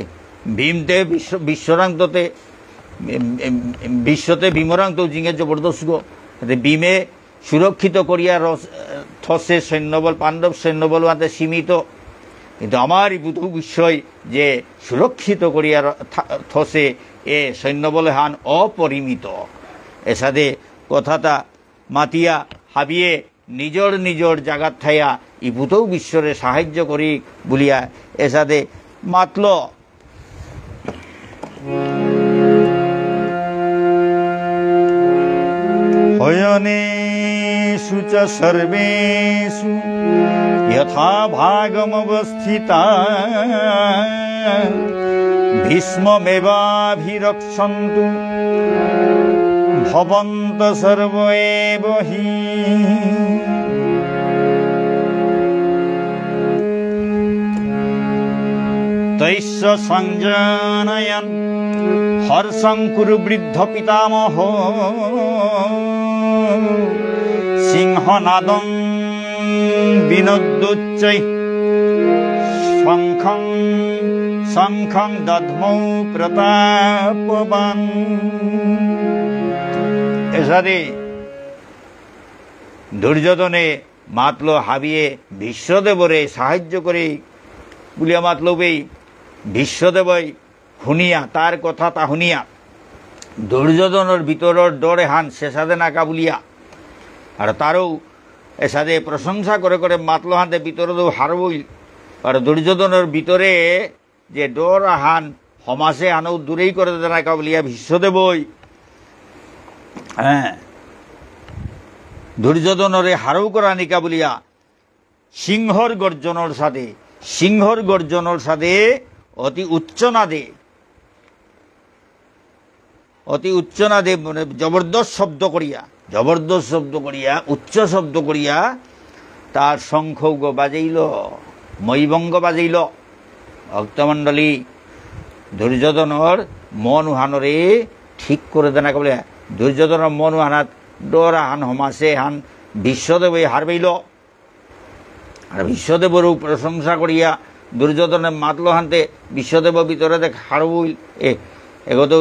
S1: ভীমতে বিশ্বরাংতে বিশ্বতে ভীমরাংত জিঙে জবরদস্ত গো ভীমে সুরক্ষিত করিয়া থসে সৈন্যবল পাণ্ডব সৈন্যবল হাতে সীমিত কিন্তু আমার ইপুতু বিষয় যে সুরক্ষিত করিয়া থসে এ সৈন্যবলে হান অপরিমিত এসাদে কথাটা মাতিয়া হাবিয়ে নিজর জাগাত থাইয়া ইপুতও বিশ্বরে সাহায্য করি বলিয়া এসাদে মাতল হয়নেষু চ সর্বেষু যথা ভাগমবস্থিতা ভীষ্মমেবাভিরক্ষন্তু ভবন্ত সর্ব এব হি। তৈশ্চ সংজানয়ন হর্ষং কুরু বৃদ্ধ পিতামহ সিংহনাদং বিনোদ্যোচ্চৈ শঙ্খং শঙ্খং দধ্মৌ প্রতাপবান। এসারে দুর্যোধনে মাতলো হাবিয়ে ভীষ্মদেবরে সাহায্য করে বলিয়া মাতলবেই ভীষ্মদেবই শুনিয়া তার কথা তা শুনিয়া দুর্যোধনের ভিতরের ডরে হান শেষাদে নাকা বলিয়া আর তারও এসাদে প্রশংসা করে করে মাতলো হাতে ভিতরে হারবইল আর দুর্যোধনের ভিতরে যে ডর হান সমাসে আনও দূরেই করে নাকা বলিয়া ভীষ্মদেবই হ্যাঁ দুর্যোধনরে হারও করা নিকা বলিয়া সিংহর গর্জনের সাথে অতি উচ্চনাদে মানে জবরদস্ত শব্দ করিয়া উচ্চ শব্দ করিয়া তার শঙ্খ বাজাইল, ময়ীবঙ্গ বাজাইল। ভক্তমণ্ডলী দুর্যোধনর মন উহানরে ঠিক করে দেনা বলে দুর্যোধনের মন উহানাত ডরা হান সমাসে হান ভীষ্মদেবই হারবাইল আর ভীষ্মদেবরও প্রশংসা করিয়া দুর্যোধনের মাতলো হানতে ভীষ্মদেব ভিতরে দেখ হারবইল। এগত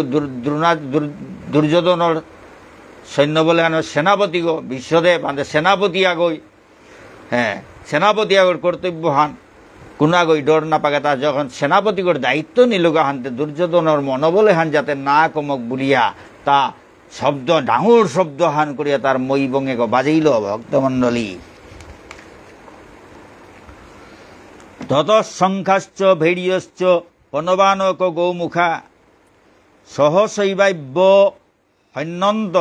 S1: দুর্যোধনের সৈন্য বলে আন সেনাপতি গো ভীষ্মদেব আনতে সেনাপতি আগই হ্যাঁ সেনাপতি আগর কর্তব্য হান কোনাগই ডর না পাকে তা যখন সেনাপতিগর দায়িত্ব নিলগা হানতে দুর্যোধনের মনোবলে হান যাতে না কমক বলিয়া তা শব্দ ডাঙর শব্দ হান করিয়া তার ময়ীবঙ্গে বাজাইল। ভক্তমণ্ডলী তত শঙ্খাশ্চ ভেড়িয়শ্চ পনবানক গৌমুখা সহশৈবাব্য হন্যন্ত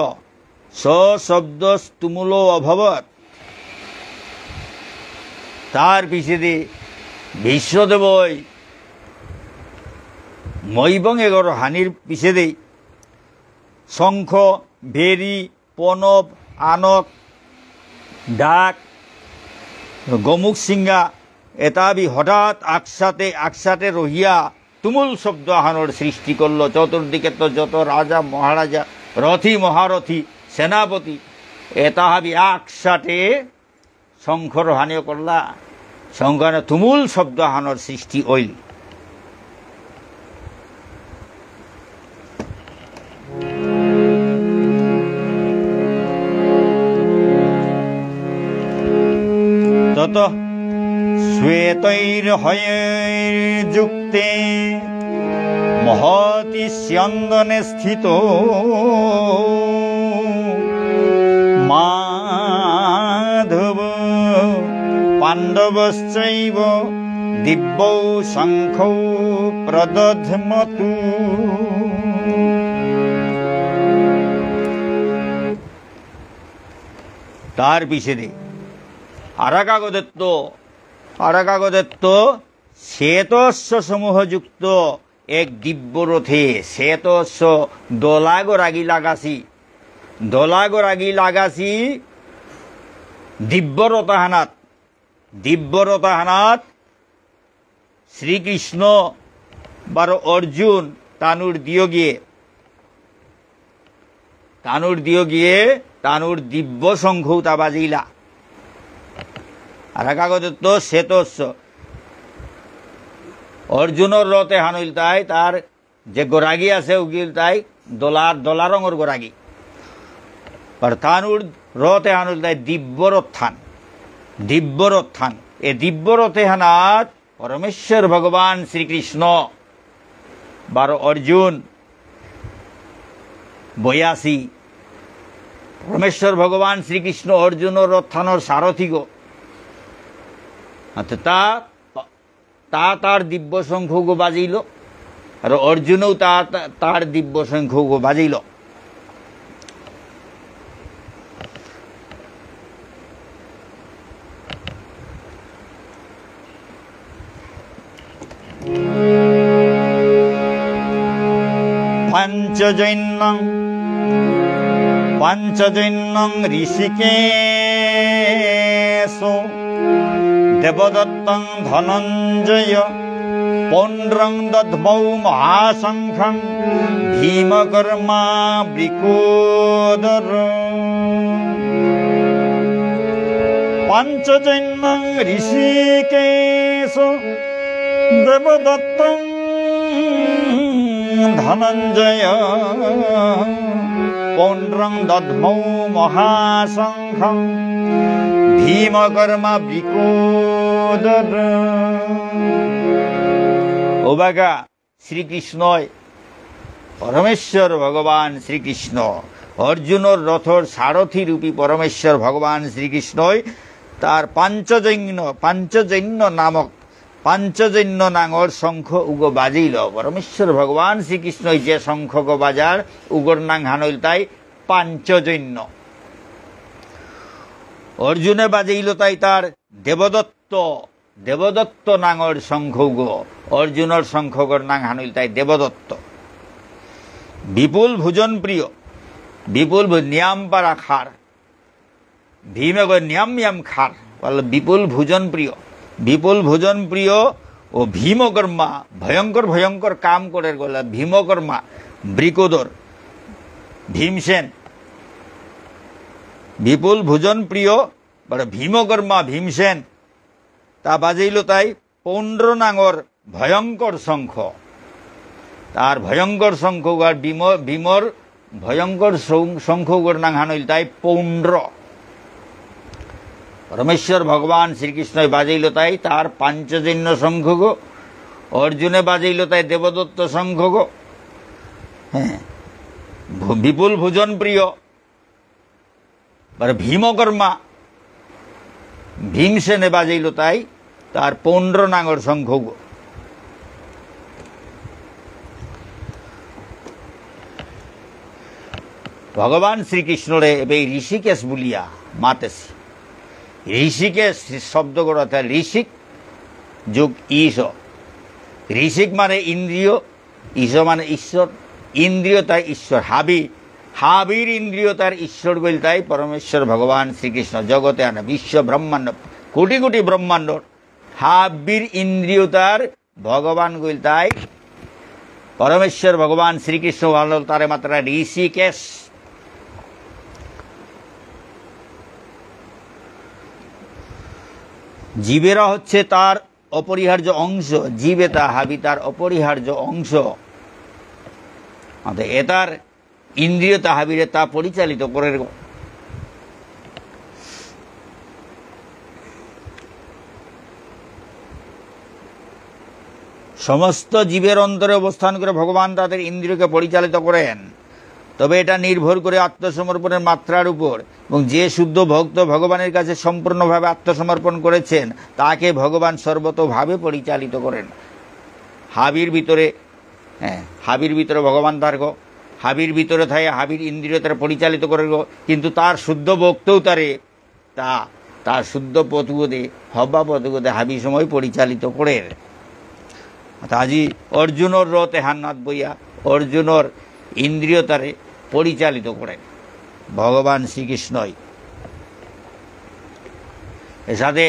S1: সশব্দস্তুমূল অভবৎ। তার পিছিয়ে ভীষ্মদেবই ময়ীবঙ্গে হানির পিছিয়ে শঙ্খ ভেরি পনব আনক ডাক গমুখ সিংহা এতাবি হঠাৎ আকসাতে রহিয়া তুমুল শব্দ আহানোর সৃষ্টি করল। চতুর্দিকে তো যত রাজা মহারাজা রথী মহারথী সেনাপতি এতাহাবি আকসাতে শঙ্খর হানিও করলা, শঙ্খানে তুমুল শব্দ আহানোর সৃষ্টি হইল। তত শ্বেতৈর্হয়ৈর্যুক্তে মহতি স্যন্দনে স্থিত মাধব পাণ্ডবশ্চৈব দিব্যৌ শঙ্খৌ প্রদধ্মতু। তার পিছনে আরাকাগদত্ত শ্বেতস্ব সমূহযুক্ত এক দিব্য রথে শ্বেতস্ব দোলাগরাগি লাগাছি দিব্যরতাহানাত শ্রীকৃষ্ণ বার অর্জুন তানুর দিয় গিয়ে তানুর দিব্য শঙ্খৌ তা বাজিলা। আর কাগজত্ব শ্বেতস্ব অর্জুনের রথে হানুইল তাই তার যে গোরাগী আছে উকিল তাই দোলা রঙের গোরাগী আর তানুর রথে হানুইল তাই দিব্যরথান এ দিব্যরথে হানাত পরমেশ্বর ভগবান শ্রীকৃষ্ণ বার অর্জুন বয়াসী পরমেশ্বর ভগবান শ্রীকৃষ্ণ অর্জুনের রথানোর সারথী গো তার দিব্য শঙ্খ গো বাজিল আর অর্জুনও তার দিব্য শঙ্খ গো বাজিল। পাঞ্চজৈন্যং ঋষিকেশ দেবদত্তং ধনঞ্জয় পৌণ্ড্রং দধ্মৌ মহাশঙ্খং ভীমকর্মা বৃকোদর। পাঞ্চজৈন্যং ঋষিকেশ দেবদত্তং ধনঞ্জয় পৌণ্ড্রং দধ্মৌ মহাশঙ্খং ভীমকর্মা বিকোদর। ও বাগা, শ্রীকৃষ্ণই পরমেশ্বর ভগবান শ্রীকৃষ্ণ, অর্জুনের রথর সারথী রূপী পরমেশ্বর ভগবান শ্রীকৃষ্ণই তার পাঞ্চজন্য নামক পাঞ্চজন্য নাঙর শঙ্খ উগ বাজিল। পরমেশ্বর ভগবান শ্রীকৃষ্ণই যে শঙ্খ বাজার উগর নাং হানইল তাই পাঞ্চজন্য। অর্জুনে বাজাইল তাই তার দেবদত্ত নাঙর শঙ্খ উগ। অর্জুনের শঙ্খগর নাং হানইল তাই দেবদত্ত। বিপুল ভোজন প্রিয়, বিপুল নিয়াম পারা খার, ভীমগর নিয়াম খার, বিপুল ভোজন প্রিয়। বিপুল ভোজন প্রিয় ও ভীমকর্মা, ভয়ঙ্কর কাম করে গেল। ভীমকর্মা বৃকোদর, ভীমসেন। বিপুল ভোজন প্রিয় ভীমকর্মা ভীমসেন তা বাজাইল তাই পৌণ্ড্র নাঙর ভয়ঙ্কর শঙ্খ। তার ভয়ঙ্কর শঙ্খ আর ভীমর ভয়ঙ্কর শঙ্খগর নাং হানইল তাই পৌণ্ড্র। পরমেশ্বর ভগবান শ্রীকৃষ্ণ বাজাইল তাই তার পাঞ্চজন্য শঙ্খ গো। অর্জুনে বাজাইল তাই দেবদত্ত শঙ্খ গো। হ্যাঁ, বিপুল ভোজন প্রিয় ভীমকর্মা ভীমসেনে বাজাইল তাই তার পৌণ্ড্র নাঙর শঙ্খ গো। ভগবান শ্রীকৃষ্ণরে এবে ঋষিকেশ বলিয়া মাতেছি। ঋষিকেশ শব্দ করা ঋষিক যোগ ঈশ। ঋষিক মানে ইন্দ্রিয়, ঈশ মানে ঈশ্বর। ইন্দ্রিয় তাই ঈশ্বর। হাবির ইন্দ্রিয় তার ঈশ্বর বল তাই পরমেশ্বর ভগবান শ্রীকৃষ্ণ। জগতে আনা বিশ্ব ব্রহ্মাণ্ড কোটি কোটি ব্রহ্মাণ্ড হাবির ইন্দ্রিয় তার ভগবান গইল তাই পরমেশ্বর ভগবান শ্রীকৃষ্ণ তারে মাত্রা ঋষিকেশ। জীবেরা হচ্ছে তার অপরিহার্য অংশ। জীবে তা হাবি তার অপরিহার্য অংশ। এটার ইন্দ্রিয় তাহাবিরে তা পরিচালিত করে। সমস্ত জীবের অন্তরে অবস্থান করে ভগবান তাদের ইন্দ্রিয়কে পরিচালিত করেন। তবে এটা নির্ভর করে আত্মসমর্পণের মাত্রার উপর, এবং যে শুদ্ধ ভক্ত ভগবানের কাছে সম্পূর্ণভাবে আত্মসমর্পণ করেছেন তাকে ভগবান সর্বতোভাবে পরিচালিত করেন। হাবির ভিতরে ভগবান তার গো, হাবির ভিতরে থাকে হাবির ইন্দ্রিয় তারা পরিচালিত করে গো। কিন্তু তার শুদ্ধ ভক্তও তার শুদ্ধ পথুগতে হবা পথুগতে হাবি সময় পরিচালিত করে। আজি অর্জুনের রথে হান্নাত বইয়া অর্জুনের ইন্দ্রিয় তারে পরিচালিত করেন ভগবান শ্রীকৃষ্ণই। এর সাথে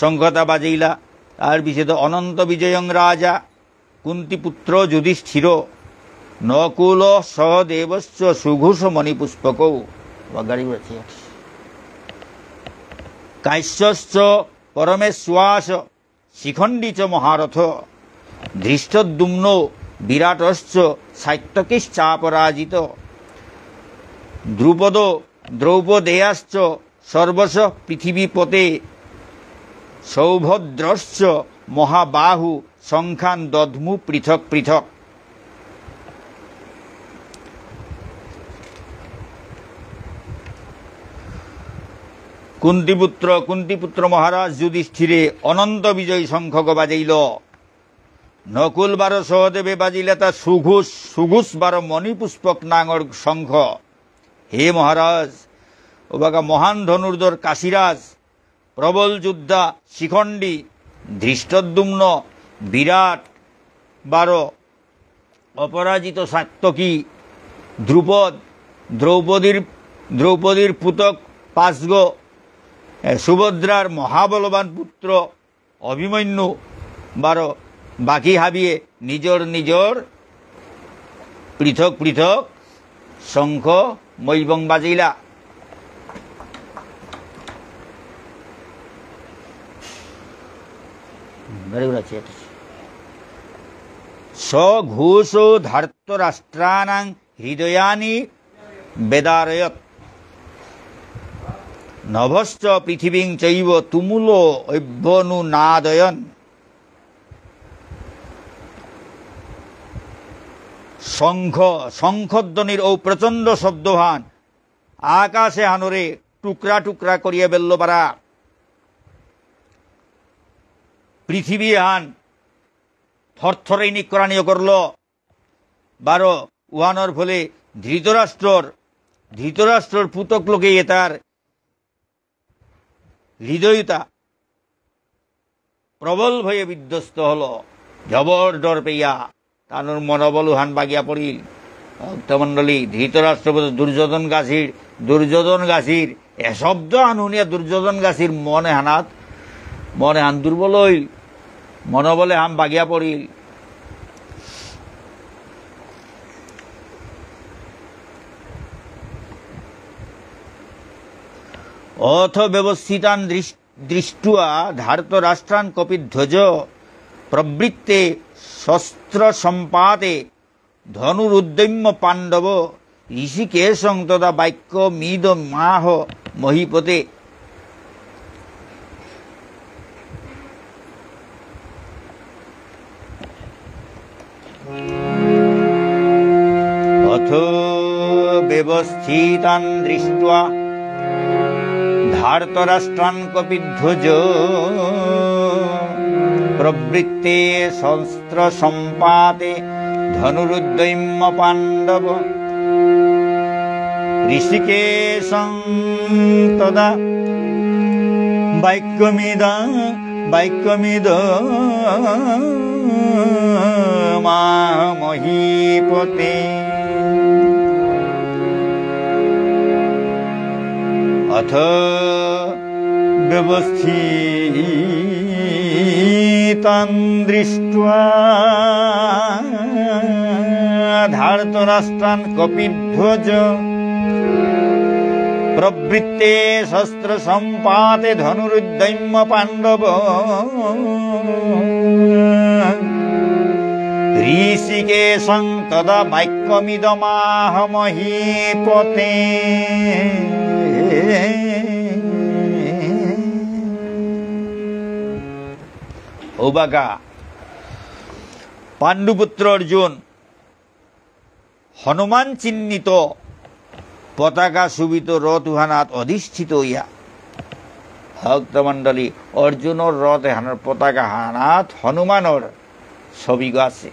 S1: শঙ্খতা বাজাইলা। তার বিশেষ অনন্ত বিজয়ং রাজা কুন্তিপুত্র যুধিষ্ঠির নকুল সহদেবশ্চ সুঘোষ মণিপুষ্পকৌ কাশ্যশ্চ পরমেশ্বাস শিখণ্ডী চ মহারথ ধৃষ্টদ্যুম্ন বিরাটশ্চ সাত্যকীশ্চাপরাজিত দ্রৌপদেয়াশ্চ সর্বশ পৃথিবীপতে সৌভদ্রশ্চ মহাবাহু সংখ্যান দধ্মু পৃথক পৃথক। কুন্তিপুত্র মহারাজ যুধিষ্ঠিরে অনন্ত বিজয় শঙ্খ বাজাইল। নকুল বারো সহদেবে বাজিলে তা সুঘুষ বারো মণিপুষ্পক নাঙর শঙ্খ। হে মহারাজ, ও বাগা মহান ধনুর্ধর কাশীরাজ, প্রবল যোদ্ধা শিখণ্ডী, ধৃষ্টদ্যুম্ন, বিরাট বারো, অপরাজিত সাত্যকী, দ্রুপদ, দ্রৌপদীর পুতক পাঁচগ, সুভদ্রার মহাবলবান পুত্র অভিমন্যু বারো, বাকি হাবিয়ে নিজর পৃথক পৃথক শঙ্খ মৈবং বাজিলা। স ঘোষো ধার্তরাষ্ট্রাণাং হৃদয়ানি বেদারয়ত নভশ্চ পৃথিবীং চৈব তুমুল অভ্যনুনাদয়ন। শঙ্খধ্বনির ও প্রচণ্ড শব্দহান আকাশে হানরে টুকরা টুকরা করিয়া বেল্ল পারা। পৃথিবী হান থরথরে নিকরানীয় করল। 12 উহানোর ফলে ধৃতরাষ্ট্রর পুতক লোকে তার হৃদয়তা প্রবল ভয়ে বিধ্বস্ত হল। জবর ডর পেয়া তানুর মনোবল উহান বাগিয়া পড়িল। ভক্তমণ্ডলী ধৃতরাষ্ট্র দুর্যোধন গাছির এ শব্দ আনুনিয়া দুর্যোধন গাছির মনে হান দুর্বল হইল, মনোবলে হাম বাগিয়া পড়িল। অথ ব্যবস্থিতান দৃষ্ট্বা ধার্তরাষ্ট্রান কপিধ্বজ প্রবৃত্তে শস্ত্র সম্পাতে ধনুরুদ্যম্য পাণ্ডব ঋষিকেশং তদা বাক্য মিদ মাহ মহীপতে। অথ ব্যবস্থিতান দৃষ্ট্বা ধার্তরাষ্ট্রান কপিধ্বজ প্রবৃত্তে শস্ত্র সম্পাতে ধনুরুদ্যম্য পাণ্ডব ঋষিকেশং তদা বাক্যমিদ মহীপতে। অথ ব্যবস্থিতান দৃষ্ট্বা ধার্তরাষ্ট্রান কপিধ্বজ প্রবৃত্তে শস্ত্র সম্পাতে ধনুরুদ্যম্য পাণ্ডব ঋষিকেশং তদা বাক্যমিদমাহ মহীপতে। ওবাগা পাণ্ডুপুত্র অর্জুন হনুমান চিহ্নিত পতাকা শোভিত রথ উহানাত অধিষ্ঠিত হইয়া। ভক্তমণ্ডলী অর্জুনর রথ এহানোর পতাকা হানাত হনুমানর ছবি আছে।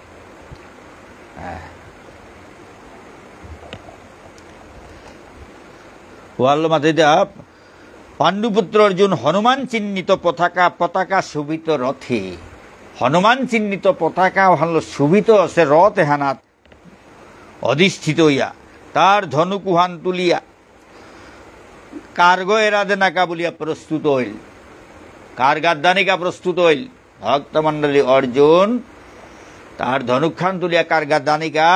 S1: পাণ্ডুপুত্র অর্জুন হনুমান চিহ্নিত পতাকা শোভিত রথে, হনুমান চিহ্নিত পতাকা হল শোভিত আছে রথ এহানাত অধিষ্ঠিত হইয়া। তার ধনুকুহান তুলিয়া কার্গ এরাদে নাকা বলিয়া প্রস্তুত হইল, কার্গাদানিকা প্রস্তুত হইল। ভক্তমণ্ডলী অর্জুন তার ধনুখান তুলিয়া কার্গাদানিকা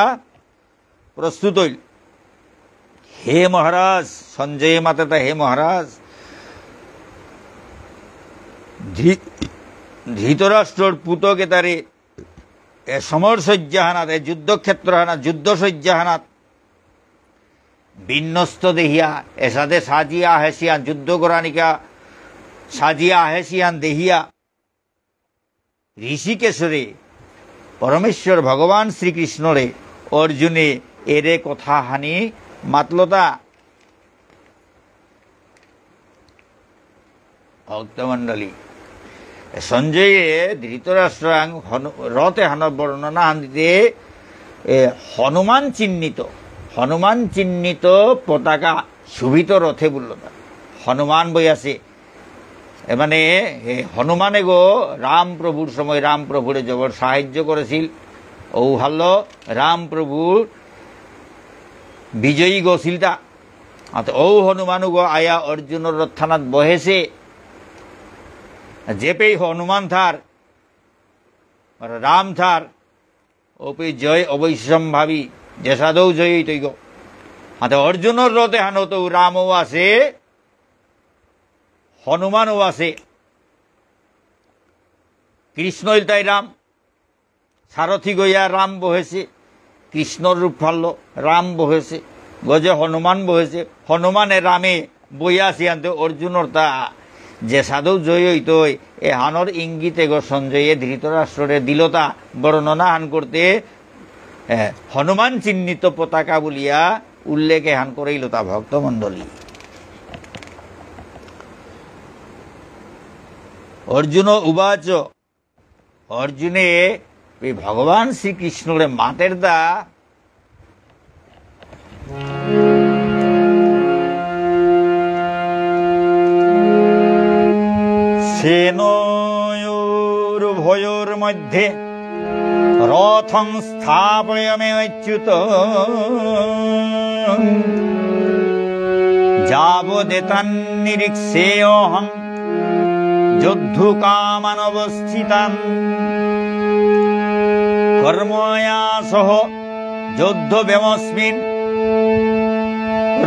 S1: প্রস্তুত হইল। হে মহারাজ, সঞ্জয় মাতা, হে মহারাজ, ধৃতরাষ্ট্রর পুতকে তারে এ সমর সজ্জাহানাত, এ যুদ্ধক্ষেত্র হানাত, যুদ্ধ সজ্জাহানাত বিন্যস্ত দেহিয়া এসাদে সাজিয়া আহেসিয়ান, যুদ্ধ করানিকা সাজিয়া আহেসিয়ান দেহিয়া ঋষিকেশরে পরমেশ্বর ভগবান শ্রীকৃষ্ণরে অর্জুনে এরে কথা হানি মাতলতা। ভক্তমণ্ডলী সঞ্জয়ে ধৃতরাষ্ট্র রথে হান বর্ণনা হান দিতে হনুমান চিহ্নিত পতাকা শোভিত রথে বলল। হনুমান বই আছে মানে হনুমানে গো রামপ্রভুর সময় রামপ্রভুরে জবর সাহায্য করেছিল। ও হল রামপ্রভুর বিজয়ী গছিলতা। ও হনুমানু গো আয়া অর্জুনের রথানাত বহেছে। যে পেই হনুমান থার রাম থার ও পে জয় অবশ্যম্ভাবী যেসাদৌ জয়ী তৈগ। হাতে অর্জুনের রথে হানো তো রামও আছে হনুমানও আছে। কৃষ্ণ তাই রাম, সারথি গইয়া রাম বহেছে, কৃষ্ণর রূপ ফালল, রাম বহেছে, গজে হনুমান বহেছে, হনুমানে রামে বইয়াছি আনতে অর্জুনর তা যে সাধু জয় হইত এ হানর ইঙ্গিতে গো সঞ্জয়ে ধৃতরাষ্ট্রের দিলতা বর্ণনা হান করতে হনুমান চিহ্নিত পতাকা বলিয়া উল্লেখে হান করেইল তা ভক্তমণ্ডলী। অর্জুন উবাচ, অর্জুনে ভগবান শ্রীকৃষ্ণরে মাতের দা সেনয়োর্ভয়োর মধ্যে রথং স্থাপয়াম্যচ্যুত যাবদেতান্নিরীক্ষেয়হং যোদ্ধুকামানবস্থিতান কর্ময়া সহ যোদ্ধব্যমস্মিন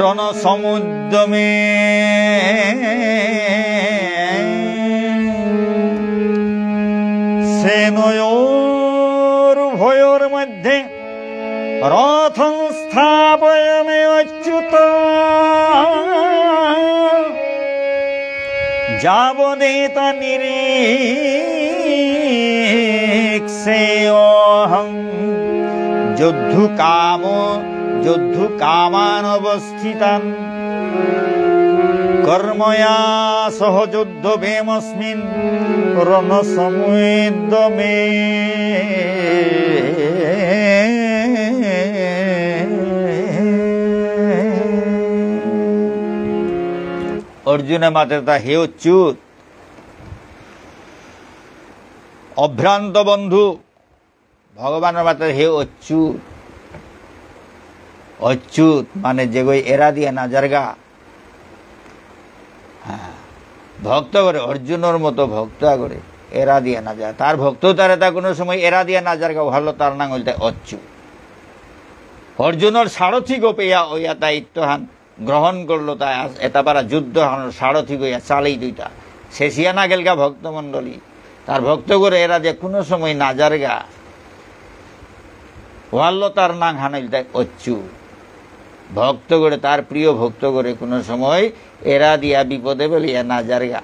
S1: রণসমুদ্যমে। সেনয়োর্ভয়োর মধ্যে রথং স্থাপয়াম্যচ্যুত যাবদেতান্নিরীক্ষেয়হং যোদ্ধুকামানবস্থিতান কর্ময়া সহ যোদ্ধব্যমস্মিন রণসমুদ্যমে। অর্জুনের মাতে তা হে অচ্যুত, অভ্রান্ত বন্ধু, ভগবানের মাতে হে অচ্যুত। অচ্যুত মানে যে গই এরা দিয়ে না জারগা। হ্যাঁ, ভক্ত করে অর্জুনের মতো ভক্ত করে এরা দিয়ে না যায়, তার ভক্ত তারা তা কোনো সময় এরা দিয়ে না জারগা ভালো, তার নাম হইতে অচ্যুত। অর্জুনের সারথি গো পেয়া ওইয়া দায়িত্ব হান গ্রহণ করলো, তাই এটা পারা যুদ্ধ হান সারথি গইয়া চালেই দুইটা শেষিয়া না গেলগা ভক্তমণ্ডলী। তার ভক্ত করে এরা যে কোনো সময় না জারগা ওয়াল্লো, তার নাম হানাইল তাই অচ্যুত। ভক্ত করে তার প্রিয় ভক্ত করে কোনো সময় এরা দিয়া বিপদে বলিয়া না জারগা,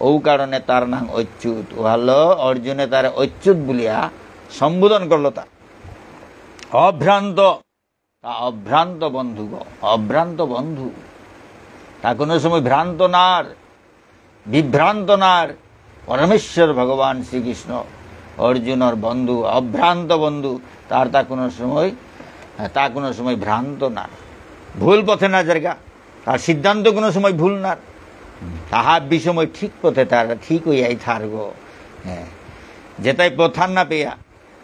S1: ও কারণে তার নাম অচ্যুত। ওয়াল্লো অর্জুনে তার অচ্যুত বলিয়া সম্বোধন করলো। তা অভ্রান্ত, তা অভ্রান্ত বন্ধু গো, অভ্রান্ত বন্ধু, তা কোনো সময় ভ্রান্ত নার, বিভ্রান্ত নার। পরমেশ্বর ভগবান শ্রীকৃষ্ণ অর্জুনের বন্ধু, অভ্রান্ত বন্ধু, তার তা কোনো সময় ভ্রান্ত না, ভুল পথে না জায়গা, তার সিদ্ধান্ত কোনো সময় ভুল না, তাহা বিষময় ঠিক পথে তার ঠিক হইয়াই থার গো। হ্যাঁ, যেটাই পথার না পেয়া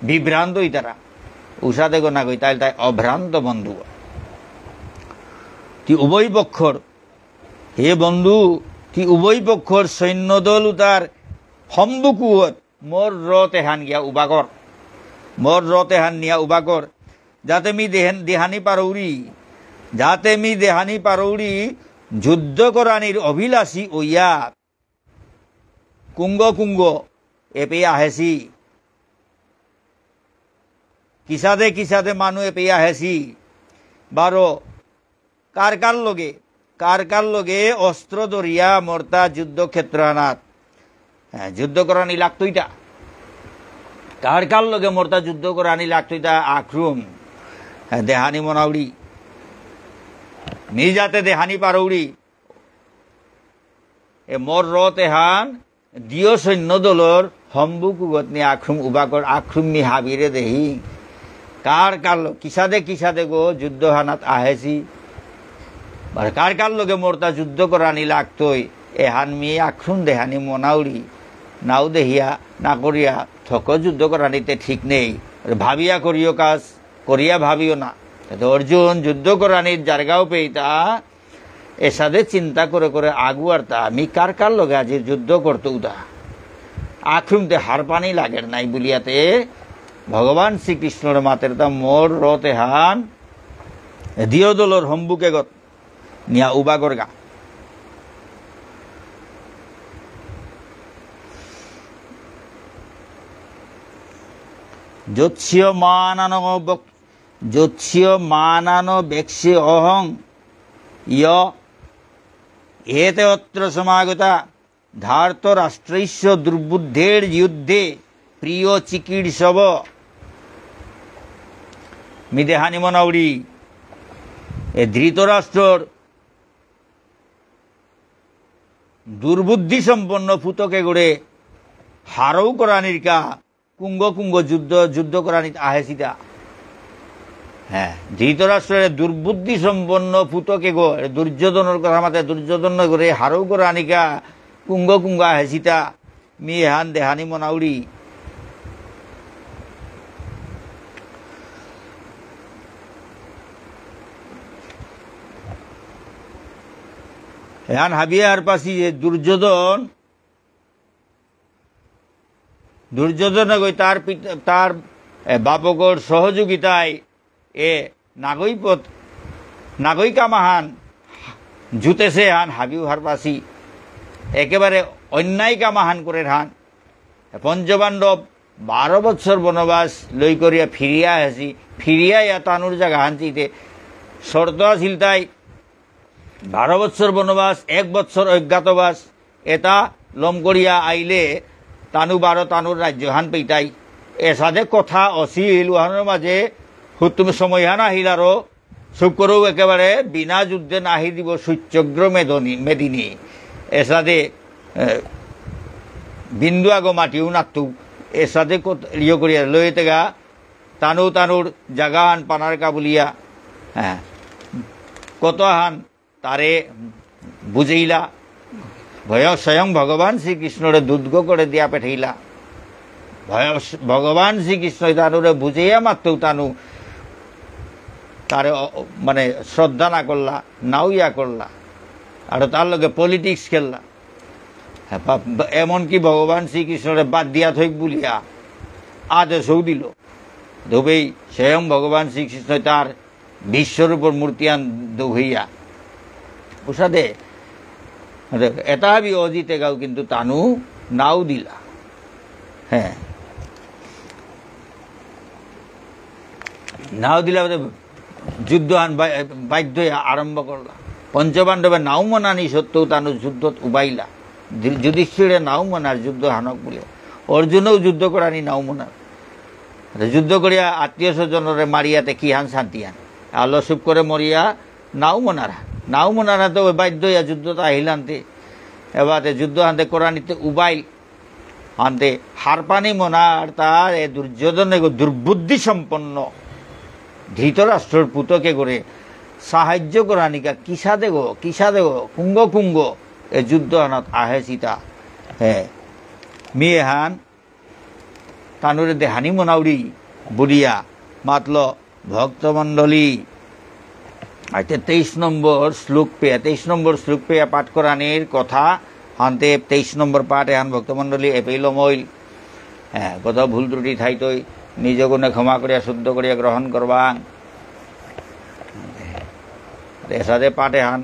S1: বিভ্রান্তই তারা উষাদে গো না গই, তাই তাই অভ্রান্ত বন্ধু। তুই উভয় পক্ষর, হে বন্ধু, তুই উভয় পক্ষর সৈন্যদল তার সম্বুকুয়ত মোর রথে হান গিয়া উবাকর, মোর রথে হান নিয়া উবাকর, যাতে মি দেহানি পারৌরি, যাতে মি দেহানি পারৌরি যুদ্ধ করানির অভিলাষী ওইয়া কুঙ্গ কুঙ্গ এপে আহেছি, কিসাদে কিসাদে মানু এপে আহেছি। বারো কার কার লগে অস্ত্র ধরিয়া মর্তা যুদ্ধক্ষেত্র আনাত। হ্যাঁ, যুদ্ধ করানি লাগতইটা, কার লগে মর্তা যুদ্ধ করানি লাগতইটা আক্রম। হ্যাঁ, দেহানি মনাউড়ি মি যাতে দেহানি পারৌড়ি এ মোর রথ এহান দিয় সৈন্য দলর সম্বুকুগত নিয়ে আক্রম উবাকর আক্রম মি হাবিরে দেহি। কার কিসাদে গো যুদ্ধ হানাত আহেছি, কার লগে মোরতা যুদ্ধ করানি লাগতই এহান মি আক্রম দেহানি মনাউড়ি নাও দেহিয়া না করিয়া থক যুদ্ধ করানিতে ঠিক নেই, ভাবিয়া করিও কাজ, করিয়া ভাবিও না। অর্জুন যুদ্ধ করানির জায়গাও পেইতা এসাদে চিন্তা করে করে আগুয়ার তা আমি কার লগে আজি যুদ্ধ করতো উদা আক্রমতে হার পানি লাগের নাই বলিয়াতে ভগবান শ্রীকৃষ্ণর মাতের তা মোর রথে হান দিয় দলর হম্বুকে গত নিয়া উবাগর গা। জ্যোৎস্যমানানো বেক্ষ্যে অহং এতে অত্র সমাগতা ধার্তরাষ্ট্রৈস্য দুর্বুদ্ধের যুদ্ধে প্রিয় চিকিৎসব মিদেহানি মনাউড়ি এ ধৃতরাষ্ট্রর দুর্বুদ্ধি সম্পন্ন পুতকে গড়ে হারৌ করানিরকা কুঙ্গ যুদ্ধ করানি আহেসিতা। হ্যাঁ, ধৃতরাষ্ট্রের দুর্বুদ্ধি সম্পন্ন পুতকে গো দুর্যোধনের কথা মাতে দুর্যোধন করে হারৌ করানিকা কুঙ্গ আহেসিতা মি হান দেহানি মনাউড়ি। হ্যান হাবিয়ার পাশি যে দুর্যোধন গই তার বাপকর সহযোগিতায় এ নাগৈকা মাহান জুতেছে হান হাবিউ হার পাশি একেবারে অন্যায় কামাহান করে হান। পঞ্চপাণ্ডব 12 বৎসর বনবাস লই করিয়া ফিরিয়া তানুর জায়গা হানচিতে শর্ত আছিল তাই 12 বৎসর বনবাস 1 বৎসর অজ্ঞাতবাস এটা লম করিয়া আইলে তানুর রাজ্য হান পেইতাই এসাদে কথা অছিল উহানোর মাঝে হুতুম সময়হান আহিল আরো শুক্রও একেবারে বিনা যুদ্ধে নাহি দিব সূচ্যগ্র মেদিনী এসাদে বিন্দু আগ মাটিও নাতু এসাদে ইয়ে করিয়া লই তেগা তানুর জাগা হান পানার কাবুলিয়া। হ্যাঁ, কত হান তারে বুঝেইলা স্বয়ং ভগবান শ্রীকৃষ্ণরে দুর্গ করে দিয়া পেঠাইলা। ভগবান শ্রীকৃষ্ণ তানুরে বুঝাইয়া মাত্রও তারে মানে শ্রদ্ধা না করলা নাও ইয়া করলা আর তার লগে পলিটিক্স খেললা। এমনকি ভগবান শ্রীকৃষ্ণরে বাদ দিয়া থইক বলিয়া আদেশও দিল। ধুবেই স্বয়ং ভগবান শ্রীকৃষ্ণ তার বিশ্বরূপর মূর্তিয়ান দৌহইয়া উষাদে এটা বি অজিতে গাও কিন্তু তানু নাও দিলা। হ্যাঁ, নাও দিলা যুদ্ধ বাধ্য আরম্ভ করলা। পঞ্চপাণ্ডবের নাও মনানি সত্ত্বেও তানু যুদ্ধ উবাইলা। যুধিষ্ঠিরে নাও মনার যুদ্ধ হানক বলে অর্জুনও যুদ্ধ করানি নাও মনার যুদ্ধ করিয়া আত্মীয় স্বজনরে মারিয়াতে কি হান শান্তি হান আলসুপ করে মরিয়া নাও মনারা তো বাধ্য হইয়া যুদ্ধটা আহিলানতে এবারে যুদ্ধ হানতে করানিতে উবাইল হানতে হারপানি মনার তার এ দুর্যোধনে দুর্বুদ্ধি সম্পন্ন ধৃতরাষ্ট্রের পুতকে করে সাহায্য করানিকা কিসা দেগো কুঙ্গ এ যুদ্ধ হানত আহে সীতা। হ্যাঁ, মেয়ে হান তানুরে দেহানি মনাউড়ি বুড়িয়া মাতল ভক্তমণ্ডলী। আচ্ছা 23 নম্বর শ্লোক পেয়া পাঠ করানির কথা হানতে 23 নম্বর পাঠ এহান ভক্তমণ্ডলী এপেইল মইল। হ্যাঁ, কত ভুল ত্রুটি থাইতই নিজ গুণে ক্ষমা করিয়া শুদ্ধ করিয়া গ্রহণ করবা এসাদে পাঠ এহান।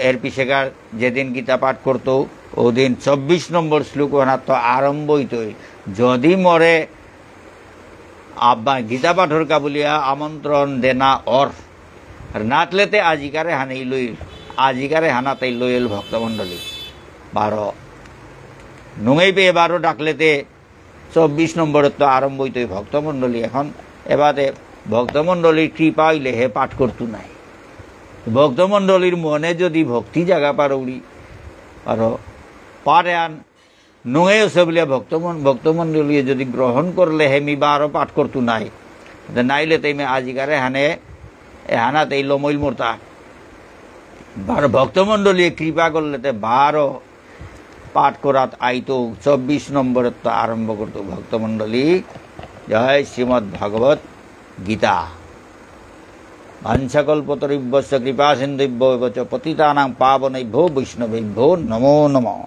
S1: এর পিছেকার যেদিন গীতা পাঠ করত ওদিন 24 নম্বর শ্লোক হানার তো আরম্ভ হইতই যদি মরে আব্বা গীতা পাঠর কাবুলিয়া আমন্ত্রণ দেনা অর নাতলেতে আজিকারে হানাতেই লইল ভক্তমণ্ডলী 12 নুঙেই পেয়ে 12 ডাকলেতে 24 নম্বরের তো আরম্ভ হইতই ভক্তমণ্ডলী। এখন এবারে ভক্তমণ্ডলীর কৃপা হইলে হে পাঠ করতু নাই। ভক্তমণ্ডলীর মনে যদি ভক্তি জাগা পারৌড়ি আর পারে আন নুঙে আছে বলিয়া ভক্তমণ্ডলী যদি গ্রহণ করলে হেমি 12 পাঠ করতু নাই নাইলে তেমে আজিকারে হানাতে লমইল মোরতা 12 ভক্তমণ্ডলী কৃপা করলে 12 পাঠ করাত আইতো 24 নম্বরের তো আরম্ভ করতো ভক্তমণ্ডলী। জয় শ্রীমদ্ ভাগবত গীতা। ভাঞ্ছাকল্পতরুভ্যশ্চ কৃপা সিন্ধুভ্যো চ পতিতানাং পাবনৈভ্যো বৈষ্ণবেভ্যো নমো নমঃ।